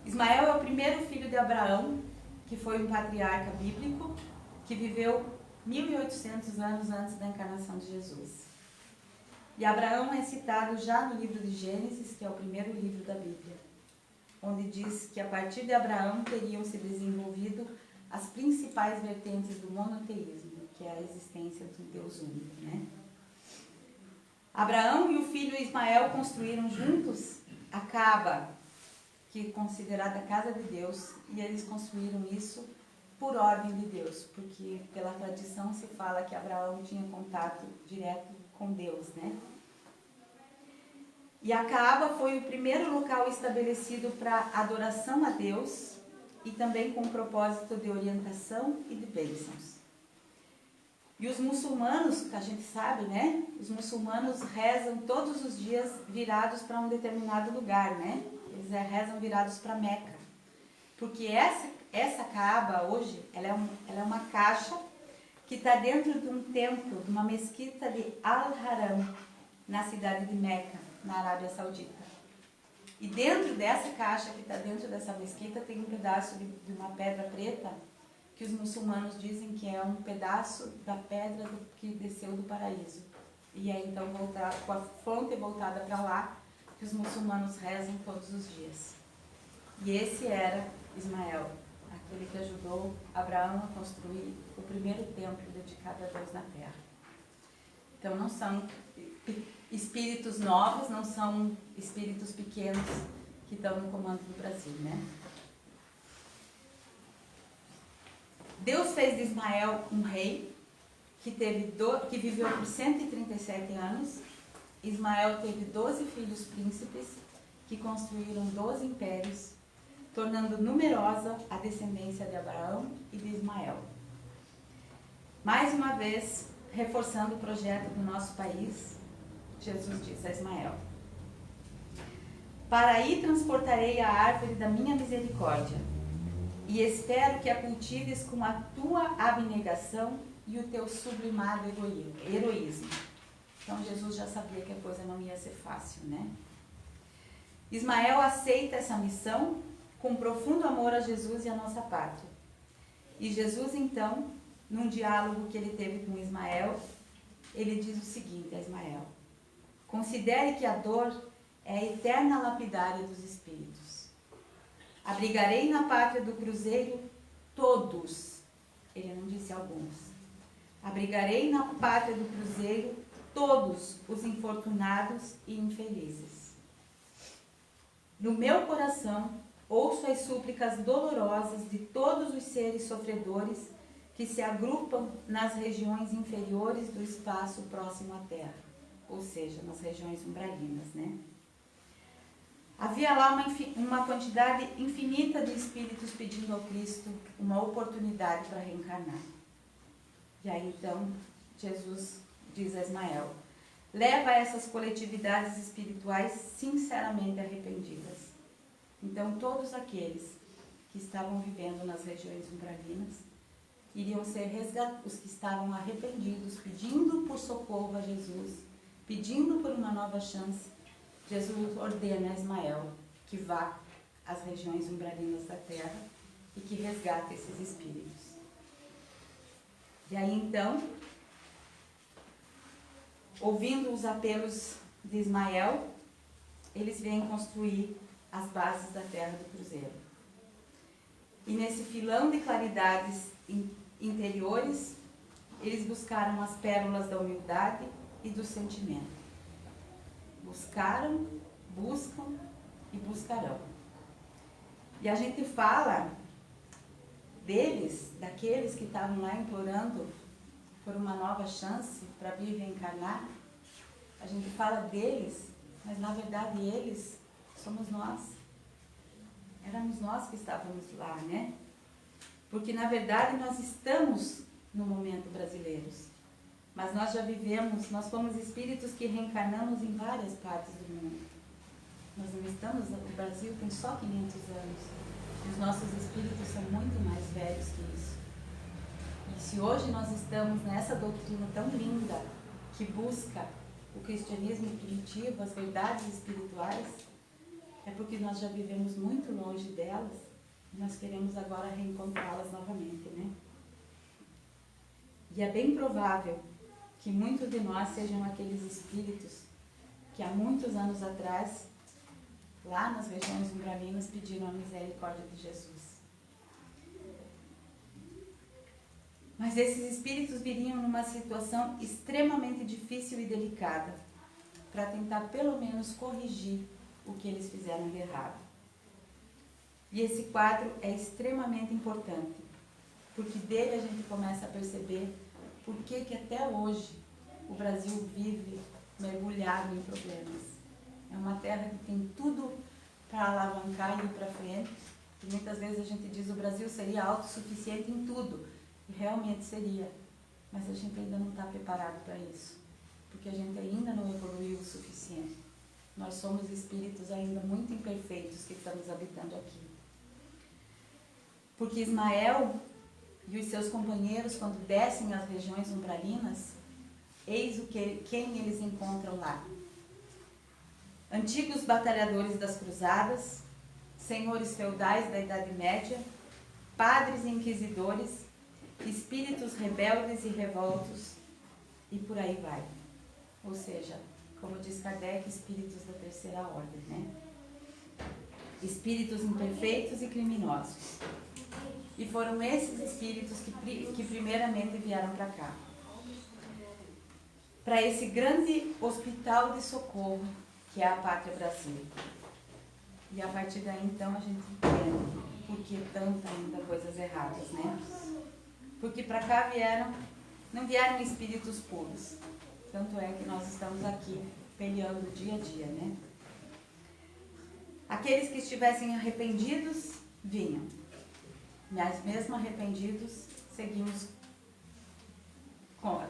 Ismael é o primeiro filho de Abraão, que foi um patriarca bíblico, que viveu 1800 anos antes da encarnação de Jesus. E Abraão é citado já no livro de Gênesis, que é o primeiro livro da Bíblia, onde diz que a partir de Abraão teriam se desenvolvido as principais vertentes do monoteísmo, que é a existência do Deus único, né? Abraão e o filho Ismael construíram juntos a Caba, que é considerada a casa de Deus, e eles construíram isso por ordem de Deus, porque pela tradição se fala que Abraão tinha contato direto com Deus, né? E a Caaba foi o primeiro local estabelecido para adoração a Deus e também com o propósito de orientação e de bênçãos. E os muçulmanos, que a gente sabe, né? Os muçulmanos rezam todos os dias virados para um determinado lugar, né? Eles rezam virados para Meca. Porque essa Caaba hoje, ela é uma caixa que está dentro de um templo, de uma mesquita de Al-Haram, na cidade de Meca, na Arábia Saudita. E dentro dessa caixa que está dentro dessa mesquita tem um pedaço de uma pedra preta que os muçulmanos dizem que é um pedaço da pedra que desceu do paraíso. E é então com a fonte voltada para lá que os muçulmanos rezam todos os dias. E esse era Ismael, aquele que ajudou Abraão a construir o primeiro templo dedicado a Deus na terra. Então não são espíritos novos, não são espíritos pequenos que estão no comando do Brasil, né? Deus fez de Ismael um rei que viveu por 137 anos. Ismael teve 12 filhos príncipes que construíram 12 impérios, tornando numerosa a descendência de Abraão e de Ismael. Mais uma vez, reforçando o projeto do nosso país, Jesus diz a Ismael: para aí transportarei a árvore da minha misericórdia, e espero que a cultives com a tua abnegação e o teu sublimado heroísmo. Então Jesus já sabia que a coisa não ia ser fácil, né? Ismael aceita essa missão com profundo amor a Jesus e a nossa pátria. E Jesus, então, num diálogo que ele teve com Ismael, ele diz o seguinte a Ismael: considere que a dor é a eterna lapidária dos espíritos. Abrigarei na pátria do cruzeiro todos, ele não disse alguns, abrigarei na pátria do cruzeiro todos os infortunados e infelizes. No meu coração, ouço as súplicas dolorosas de todos os seres sofredores que se agrupam nas regiões inferiores do espaço próximo à Terra, ou seja, nas regiões umbralinas, né? Havia lá uma quantidade infinita de espíritos pedindo ao Cristo uma oportunidade para reencarnar. E aí então Jesus diz a Ismael: leva essas coletividades espirituais sinceramente arrependidas. Então todos aqueles que estavam vivendo nas regiões umbralinas iriam ser resgatados, os que estavam arrependidos, pedindo por socorro a Jesus, pedindo por uma nova chance. Jesus ordena a Ismael que vá às regiões umbralinas da terra e que resgate esses espíritos. E aí então, ouvindo os apelos de Ismael, eles vêm construir as bases da terra do cruzeiro. E nesse filão de claridades interiores, eles buscaram as pérolas da humildade e do sentimento. Buscaram, buscam e buscarão. E a gente fala deles, daqueles que estavam lá implorando por uma nova chance para vir reencarnar. A gente fala deles, mas na verdade eles somos nós. Éramos nós que estávamos lá, né? Porque na verdade nós estamos no momento brasileiros. Mas nós já vivemos, nós fomos espíritos que reencarnamos em várias partes do mundo. Nós não estamos, o Brasil tem só 500 anos. Os nossos espíritos são muito mais velhos que isso. E se hoje nós estamos nessa doutrina tão linda, que busca o cristianismo primitivo, as verdades espirituais, é porque nós já vivemos muito longe delas e nós queremos agora reencontrá-las novamente, né? E é bem provável que muitos de nós sejam aqueles espíritos que há muitos anos atrás, lá nas regiões umbralinas, pediram a misericórdia de Jesus. Mas esses espíritos viriam numa situação extremamente difícil e delicada, para tentar pelo menos corrigir o que eles fizeram de errado. E esse quadro é extremamente importante, porque dele a gente começa a perceber por que até hoje o Brasil vive mergulhado em problemas. É uma terra que tem tudo para alavancar e ir para frente, e muitas vezes a gente diz que o Brasil seria autossuficiente em tudo, e realmente seria, mas a gente ainda não está preparado para isso, porque a gente ainda não evoluiu o suficiente. Nós somos espíritos ainda muito imperfeitos que estamos habitando aqui. Porque Ismael e os seus companheiros, quando descem às regiões umbralinas, eis quem eles encontram lá. Antigos batalhadores das cruzadas, senhores feudais da Idade Média, padres e inquisidores, espíritos rebeldes e revoltos, e por aí vai. Ou seja, como diz Kardec, espíritos da terceira ordem, né? Espíritos imperfeitos e criminosos. E foram esses espíritos que primeiramente vieram para cá. Para esse grande hospital de socorro, que é a Pátria Brasil. E a partir daí, então, a gente entende por que tanta ainda coisas erradas, né? Porque para cá não vieram espíritos puros. Tanto é que nós estamos aqui peleando dia a dia, né? Aqueles que estivessem arrependidos, vinham. Mas mesmo arrependidos, seguimos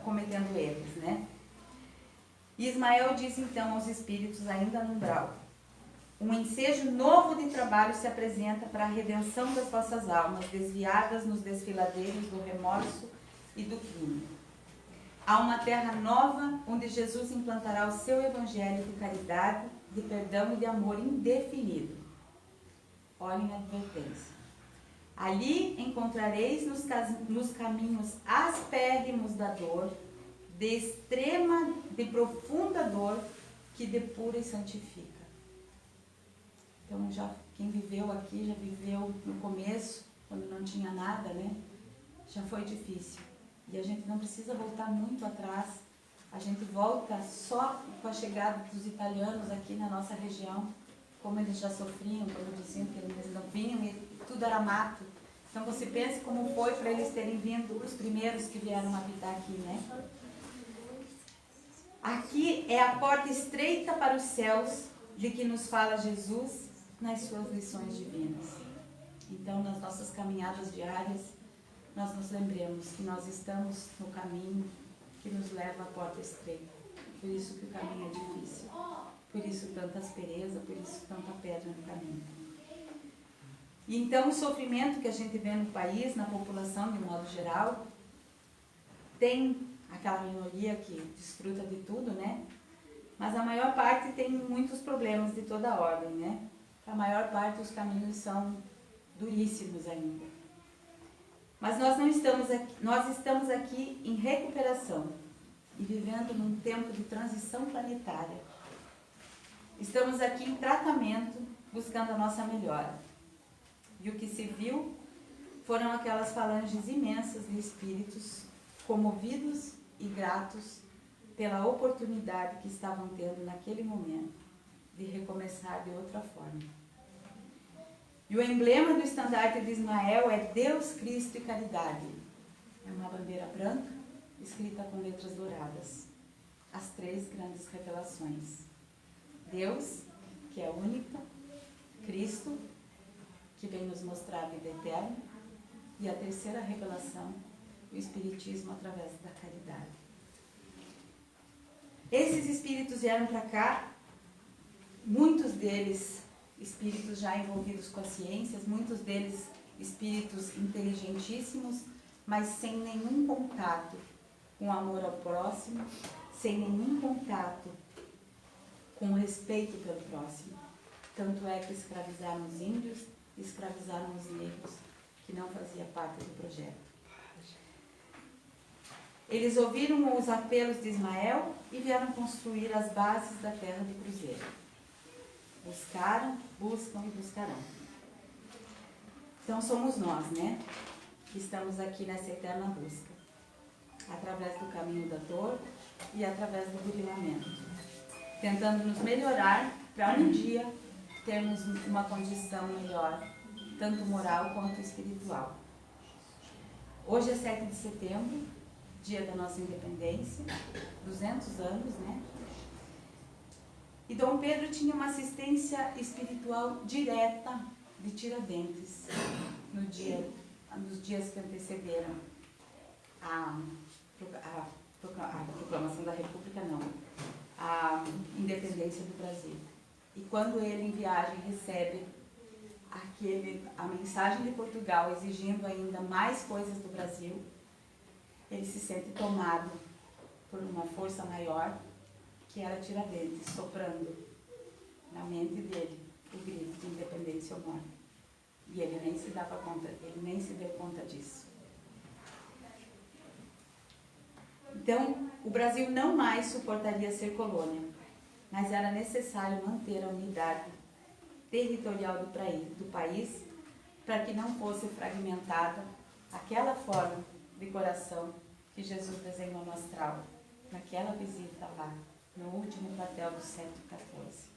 cometendo erros, né? E Ismael diz então aos espíritos ainda no umbral: um ensejo novo de trabalho se apresenta para a redenção das vossas almas, desviadas nos desfiladeiros do remorso e do crime. Há uma terra nova onde Jesus implantará o seu evangelho de caridade, de perdão e de amor indefinido. Olhem a advertência. Ali encontrareis nos caminhos aspérrimos da dor, de profunda dor, que depura e santifica. Então, quem viveu aqui, já viveu no começo, quando não tinha nada, né? Já foi difícil. E a gente não precisa voltar muito atrás. A gente volta só com a chegada dos italianos aqui na nossa região, como eles já sofriam, como diziam que eles não vinham e tudo era mato. Então você pensa como foi para eles terem vindo, os primeiros que vieram habitar aqui, né? Aqui é a porta estreita para os céus de que nos fala Jesus nas suas lições divinas. Então, nas nossas caminhadas diárias, nós nos lembremos que nós estamos no caminho que nos leva à porta estreita. Por isso que o caminho é difícil. Por isso tanta aspereza, por isso tanta pedra no caminho. E então o sofrimento que a gente vê no país, na população de modo geral, tem aquela minoria que desfruta de tudo, né? Mas a maior parte tem muitos problemas de toda ordem, né? A maior parte os caminhos são duríssimos ainda. Mas nós estamos aqui em recuperação e vivendo num tempo de transição planetária. Estamos aqui em tratamento, buscando a nossa melhora. E o que se viu foram aquelas falanges imensas de espíritos comovidos e gratos pela oportunidade que estavam tendo naquele momento de recomeçar de outra forma. E o emblema do estandarte de Ismael é Deus, Cristo e Caridade. É uma bandeira branca escrita com letras douradas. As três grandes revelações. Deus, que é única, Cristo, que vem nos mostrar a vida eterna, e a terceira revelação, o Espiritismo através da caridade. Esses espíritos vieram para cá, muitos deles espíritos já envolvidos com as ciências, muitos deles espíritos inteligentíssimos, mas sem nenhum contato com o amor ao próximo, sem nenhum contato com o respeito pelo próximo. Tanto é que escravizaram os índios, escravizaram os negros, que não fazia parte do projeto. Eles ouviram os apelos de Ismael e vieram construir as bases da terra de Cruzeiro. Buscaram, buscam e buscarão. Então somos nós, né? Que estamos aqui nessa eterna busca. Através do caminho da dor e através do burilamento. Tentando nos melhorar para um dia termos uma condição melhor, tanto moral quanto espiritual. Hoje é 7 de setembro, dia da nossa independência, 200 anos, né? E Dom Pedro tinha uma assistência espiritual direta de Tiradentes nos dias que antecederam a proclamação da República, não, a independência do Brasil. E quando ele, em viagem, recebe a mensagem de Portugal exigindo ainda mais coisas do Brasil, ele se sente tomado por uma força maior, que era Tiradentes, soprando na mente dele o grito de independência ou morte. E ele nem se dava conta, ele nem se deu conta disso. Então, o Brasil não mais suportaria ser colônia, mas era necessário manter a unidade territorial do país para que não fosse fragmentada aquela forma de coração que Jesus desenhou no astral, naquela visita lá, no último quartel do século XIV.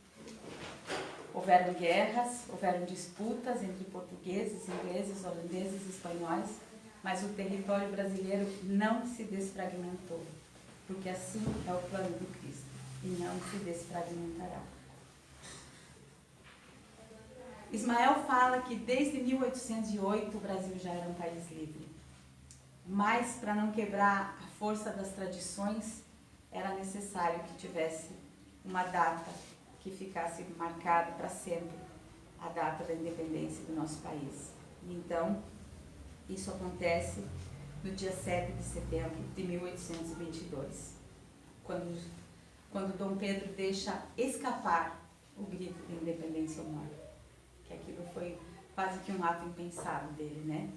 Houveram guerras, houveram disputas entre portugueses, ingleses, holandeses e espanhóis, mas o território brasileiro não se desfragmentou, porque assim é o plano do Cristo, e não se desfragmentará. Ismael fala que desde 1808 o Brasil já era um país livre, mas para não quebrar a força das tradições, era necessário que tivesse uma data que ficasse marcada para sempre, a data da independência do nosso país. E então, isso acontece no dia 7 de setembro de 1822, quando Dom Pedro deixa escapar o grito de independência ou morte, que aquilo foi quase que um ato impensado dele, né?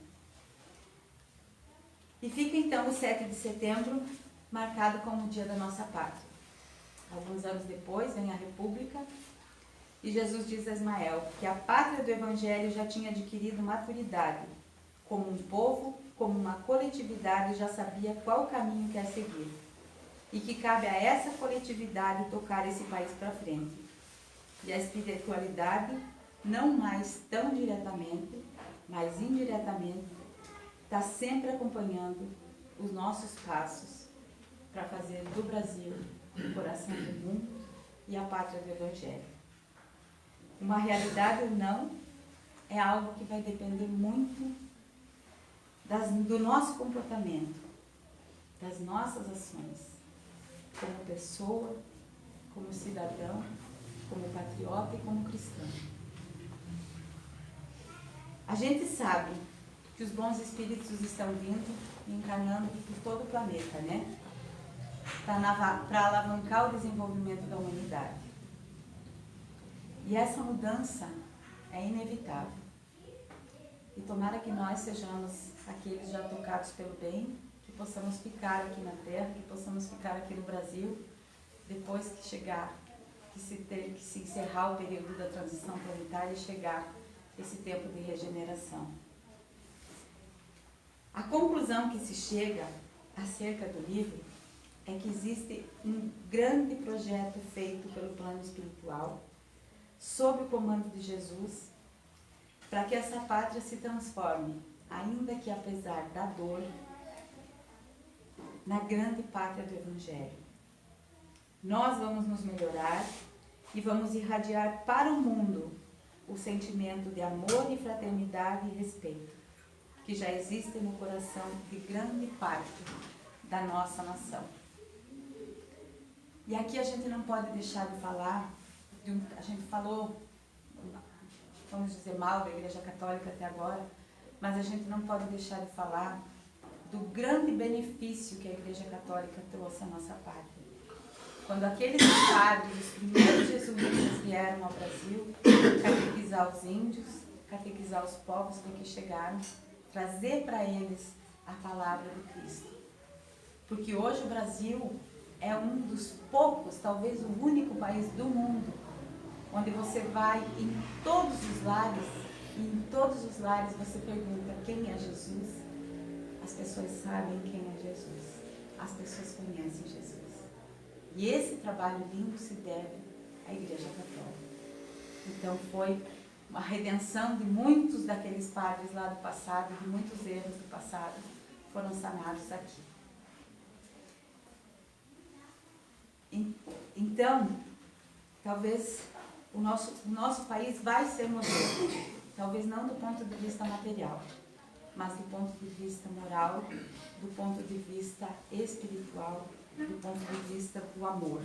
E fica então o 7 de setembro marcado como o dia da nossa pátria. Alguns anos depois vem a República e Jesus diz a Ismael que a pátria do Evangelho já tinha adquirido maturidade, como um povo, como uma coletividade já sabia qual caminho quer seguir, e que cabe a essa coletividade tocar esse país para frente. E a espiritualidade, não mais tão diretamente, mas indiretamente, está sempre acompanhando os nossos passos para fazer do Brasil o coração do mundo e a pátria do Evangelho. Uma realidade ou não é algo que vai depender muito do nosso comportamento, das nossas ações, como pessoa, como cidadão, como patriota e como cristão. A gente sabe que os bons espíritos estão vindo e encarnando por todo o planeta, né? Para alavancar o desenvolvimento da humanidade. E essa mudança é inevitável. E tomara que nós sejamos aqueles já tocados pelo bem, que possamos ficar aqui na Terra, que possamos ficar aqui no Brasil, depois que chegar, que se encerrar o período da transição planetária e chegar esse tempo de regeneração. A conclusão que se chega acerca do livro é que existe um grande projeto feito pelo plano espiritual, sob o comando de Jesus, para que essa pátria se transforme, ainda que apesar da dor, na grande pátria do Evangelho. Nós vamos nos melhorar e vamos irradiar para o mundo o sentimento de amor e fraternidade e respeito, que já existe no coração de grande parte da nossa nação. E aqui a gente não pode deixar de falar, a gente falou, vamos dizer, mal da Igreja Católica até agora, mas a gente não pode deixar de falar do grande benefício que a Igreja Católica trouxe à nossa pátria. quando aqueles padres, os primeiros jesuítas vieram ao Brasil, catequizar os índios, catequizar os povos com que chegaram, trazer para eles a palavra do Cristo. Porque hoje o Brasil é um dos poucos, talvez o único país do mundo, onde você vai em todos os lares, e em todos os lares você pergunta quem é Jesus, as pessoas sabem quem é Jesus, as pessoas conhecem Jesus. E esse trabalho lindo se deve à Igreja Católica. Então foi uma redenção de muitos daqueles padres lá do passado, de muitos erros do passado, foram sanados aqui. Então, talvez o nosso país vai ser modelo, talvez não do ponto de vista material, mas do ponto de vista moral, do ponto de vista espiritual, do ponto de vista do amor.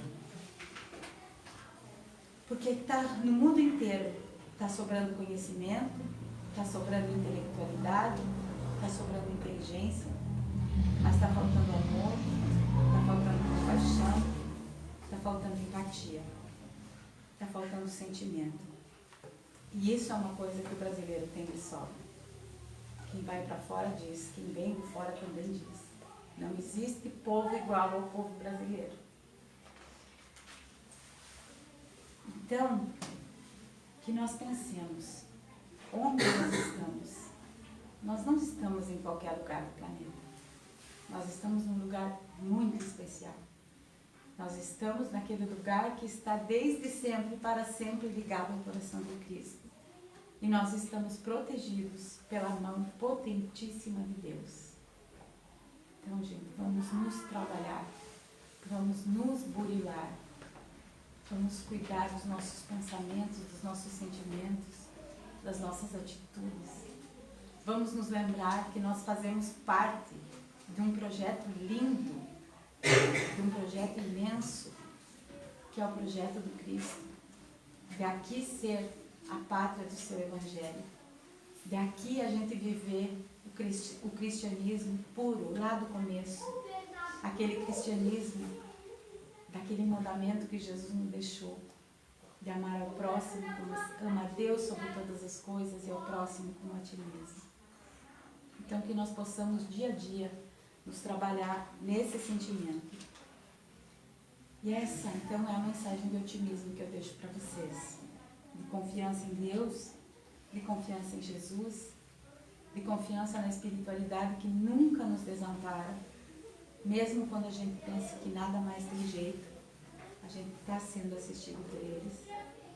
Porque no mundo inteiro está sobrando conhecimento, está sobrando intelectualidade, está sobrando inteligência, mas está faltando amor, está faltando compaixão, está faltando empatia, está faltando sentimento. E isso é uma coisa que o brasileiro tem de sobra. Quem vai para fora diz, quem vem de fora também diz. Não existe povo igual ao povo brasileiro. Então, que nós pensemos, onde nós estamos? Nós não estamos em qualquer lugar do planeta. Nós estamos num lugar muito especial. Nós estamos naquele lugar que está desde sempre, para sempre ligado ao coração de Cristo. E nós estamos protegidos pela mão potentíssima de Deus. Então, gente, vamos nos trabalhar, vamos nos burilar, vamos cuidar dos nossos pensamentos, dos nossos sentimentos, das nossas atitudes. Vamos nos lembrar que nós fazemos parte de um projeto lindo, de um projeto imenso, que é o projeto do Cristo, de aqui ser a pátria do seu Evangelho, de aqui a gente viver o cristianismo puro, lá do começo, aquele cristianismo, daquele mandamento que Jesus nos deixou, de amar ao próximo como ama a Deus sobre todas as coisas e ao próximo como a ti mesmo. Então que nós possamos dia a dia nos trabalhar nesse sentimento. E essa então é a mensagem de otimismo que eu deixo para vocês, de confiança em Deus, de confiança em Jesus, de confiança na espiritualidade que nunca nos desampara, mesmo quando a gente pensa que nada mais tem jeito, a gente está sendo assistido por eles,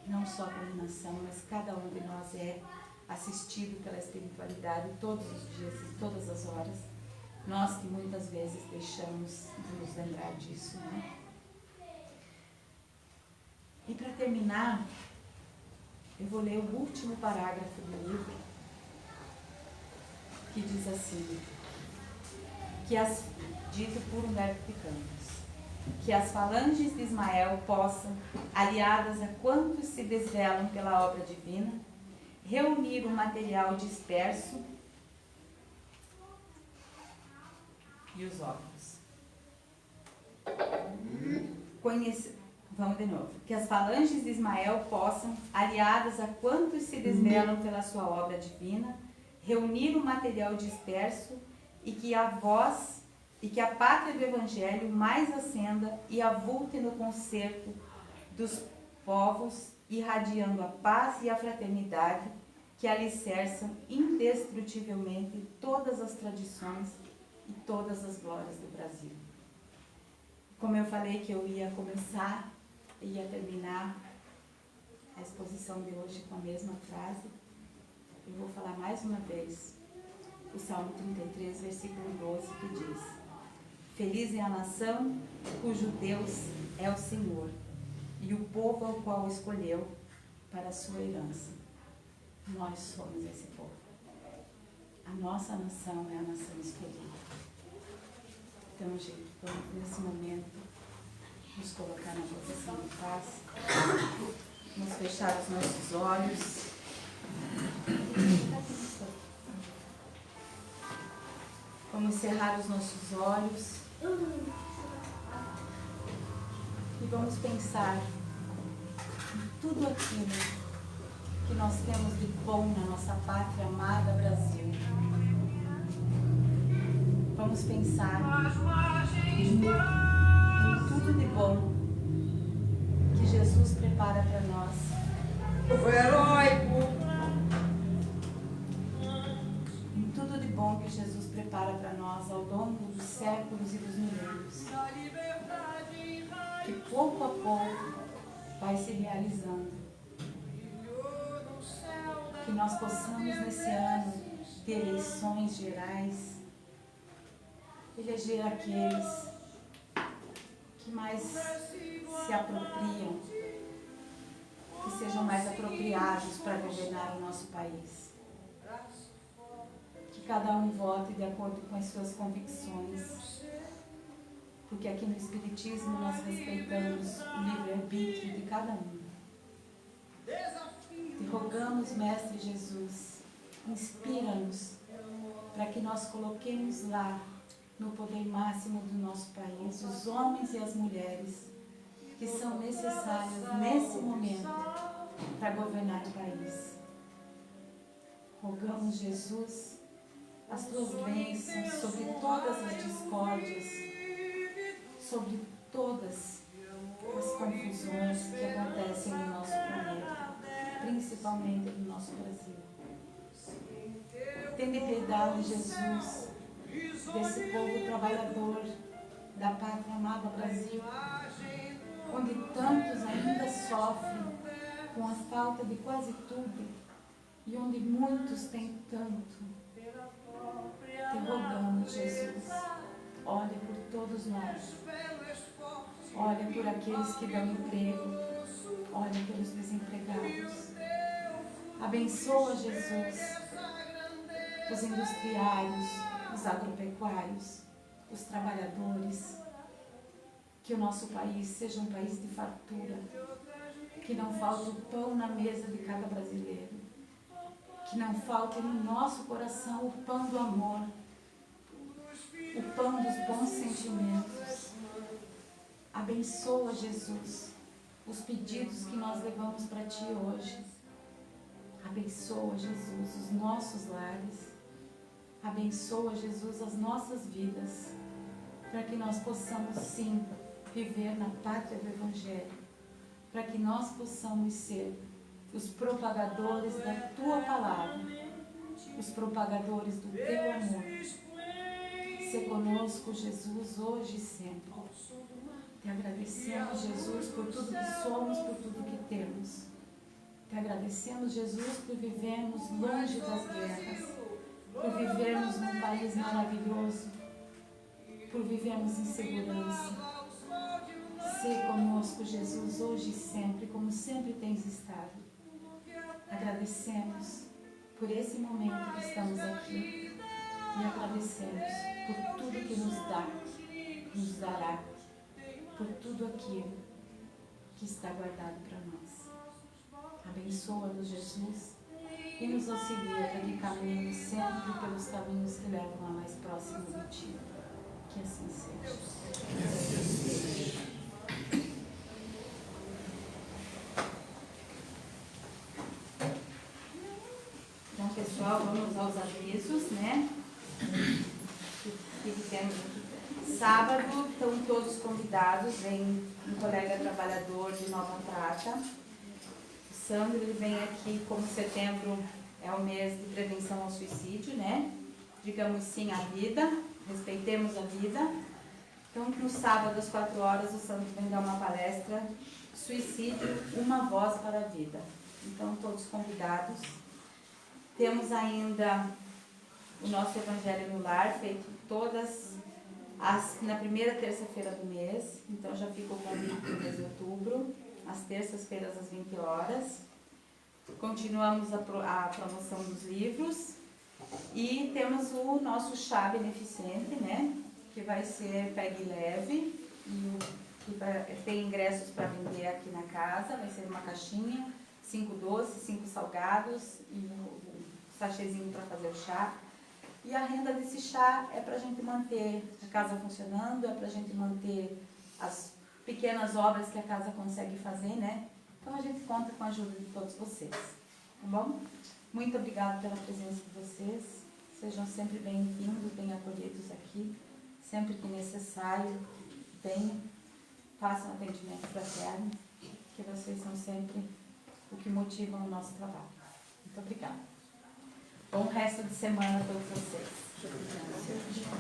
não só como nação, mas cada um de nós é assistido pela espiritualidade todos os dias e todas as horas. Nós que muitas vezes deixamos de nos lembrar disso, né? E para terminar, eu vou ler o último parágrafo do livro, que diz assim, dito por Humberto de Campos, que as falanges de Ismael possam, aliadas a quantos se desvelam pela obra divina, reunir o material disperso e os órgãos. Vamos de novo. Que as falanges de Ismael possam, aliadas a quantos se desvelam pela sua obra divina, reunir o material disperso e que a voz e que a pátria do Evangelho mais acenda e avulte no concerto dos povos, irradiando a paz e a fraternidade que alicerçam indestrutivelmente todas as tradições e todas as glórias do Brasil. Como eu falei que eu ia começar e ia terminar a exposição de hoje com a mesma frase, eu vou falar mais uma vez o Salmo 33, versículo 12, que diz: Feliz é a nação cujo Deus é o Senhor, e o povo ao qual escolheu para a sua herança. Nós somos esse povo. A nossa nação é a nação escolhida. Então, gente, vamos nesse momento nos colocar na posição de paz, nos fechar os nossos olhos. Vamos cerrar os nossos olhos e vamos pensar em tudo aquilo que nós temos de bom na nossa pátria amada Brasil. Vamos pensar em tudo de bom que Jesus prepara para nós. Em tudo de bom que Jesus prepara para nós ao longo dos séculos e dos milênios. Que pouco a pouco vai se realizando. Que nós possamos nesse ano de eleições gerais eleger aqueles que mais se apropriam, que sejam mais apropriados para governar o nosso país. Que cada um vote de acordo com as suas convicções, porque aqui no Espiritismo nós respeitamos o livre-arbítrio de cada um. Te rogamos, Mestre Jesus, inspira-nos para que nós coloquemos lá, no poder máximo do nosso país, os homens e as mulheres que são necessários nesse momento para governar o país. Rogamos, Jesus, as tuas bênçãos sobre todas as discórdias, sobre todas as confusões que acontecem no nosso planeta, principalmente no nosso Brasil. Tende piedade, Jesus, desse povo trabalhador da pátria amada Brasil, onde tantos ainda sofrem com a falta de quase tudo e onde muitos têm tanto. Te rogamos, Jesus, olha por todos nós, olha por aqueles que dão emprego, olha pelos desempregados. Abençoa, Jesus, os industriários, os agropecuários, os trabalhadores. Que o nosso país seja um país de fartura, que não falte o pão na mesa de cada brasileiro, que não falte no nosso coração o pão do amor, o pão dos bons sentimentos. Abençoa, Jesus, os pedidos que nós levamos para Ti hoje. Abençoa, Jesus, os nossos lares. Abençoa, Jesus, as nossas vidas, para que nós possamos, sim, viver na pátria do Evangelho, para que nós possamos ser os propagadores da Tua Palavra, os propagadores do Teu amor. Se conosco, Jesus, hoje e sempre. Te agradecemos, Jesus, por tudo que somos, por tudo que temos. Te agradecemos, Jesus, por vivermos longe das guerras, por vivermos num país maravilhoso, por vivermos em segurança. Se conosco, Jesus, hoje e sempre, como sempre tens estado. Agradecemos por esse momento que estamos aqui e agradecemos por tudo que nos dá, nos dará, por tudo aquilo que está guardado para nós. Abençoa-nos, Jesus, e nos auxilia para que caminhemos sempre pelos caminhos que levam a mais próximo de Ti. Que assim seja. Então, pessoal, vamos aos avisos, né? Que temos aqui. Sábado, estão todos convidados, vem um colega trabalhador de Nova Prata. O Sandro, ele vem aqui, como setembro é o mês de prevenção ao suicídio, né? Digamos sim à vida, respeitemos a vida. Então, no sábado, às 4 horas, o Sandro vem dar uma palestra, Suicídio, uma voz para a vida. Então, todos convidados. Temos ainda o nosso Evangelho no Lar, feito na primeira terça-feira do mês. Então, já fica o convite para o mês de outubro, às terças-feiras, às 20 horas. Continuamos a promoção dos livros. E temos o nosso chá beneficente, né? Que vai ser Pegue Leve. Tem ingressos para vender aqui na casa. Vai ser uma caixinha, 5 doces, 5 salgados e um sachêzinho para fazer o chá. E a renda desse chá é para a gente manter a casa funcionando, é para a gente manter pequenas obras que a casa consegue fazer, né? Então a gente conta com a ajuda de todos vocês, tá bom? Muito obrigada pela presença de vocês. Sejam sempre bem-vindos, bem acolhidos aqui. Sempre que necessário, venham, façam atendimento fraterno, que vocês são sempre o que motivam o nosso trabalho. Muito obrigada. Bom resto de semana a todos vocês.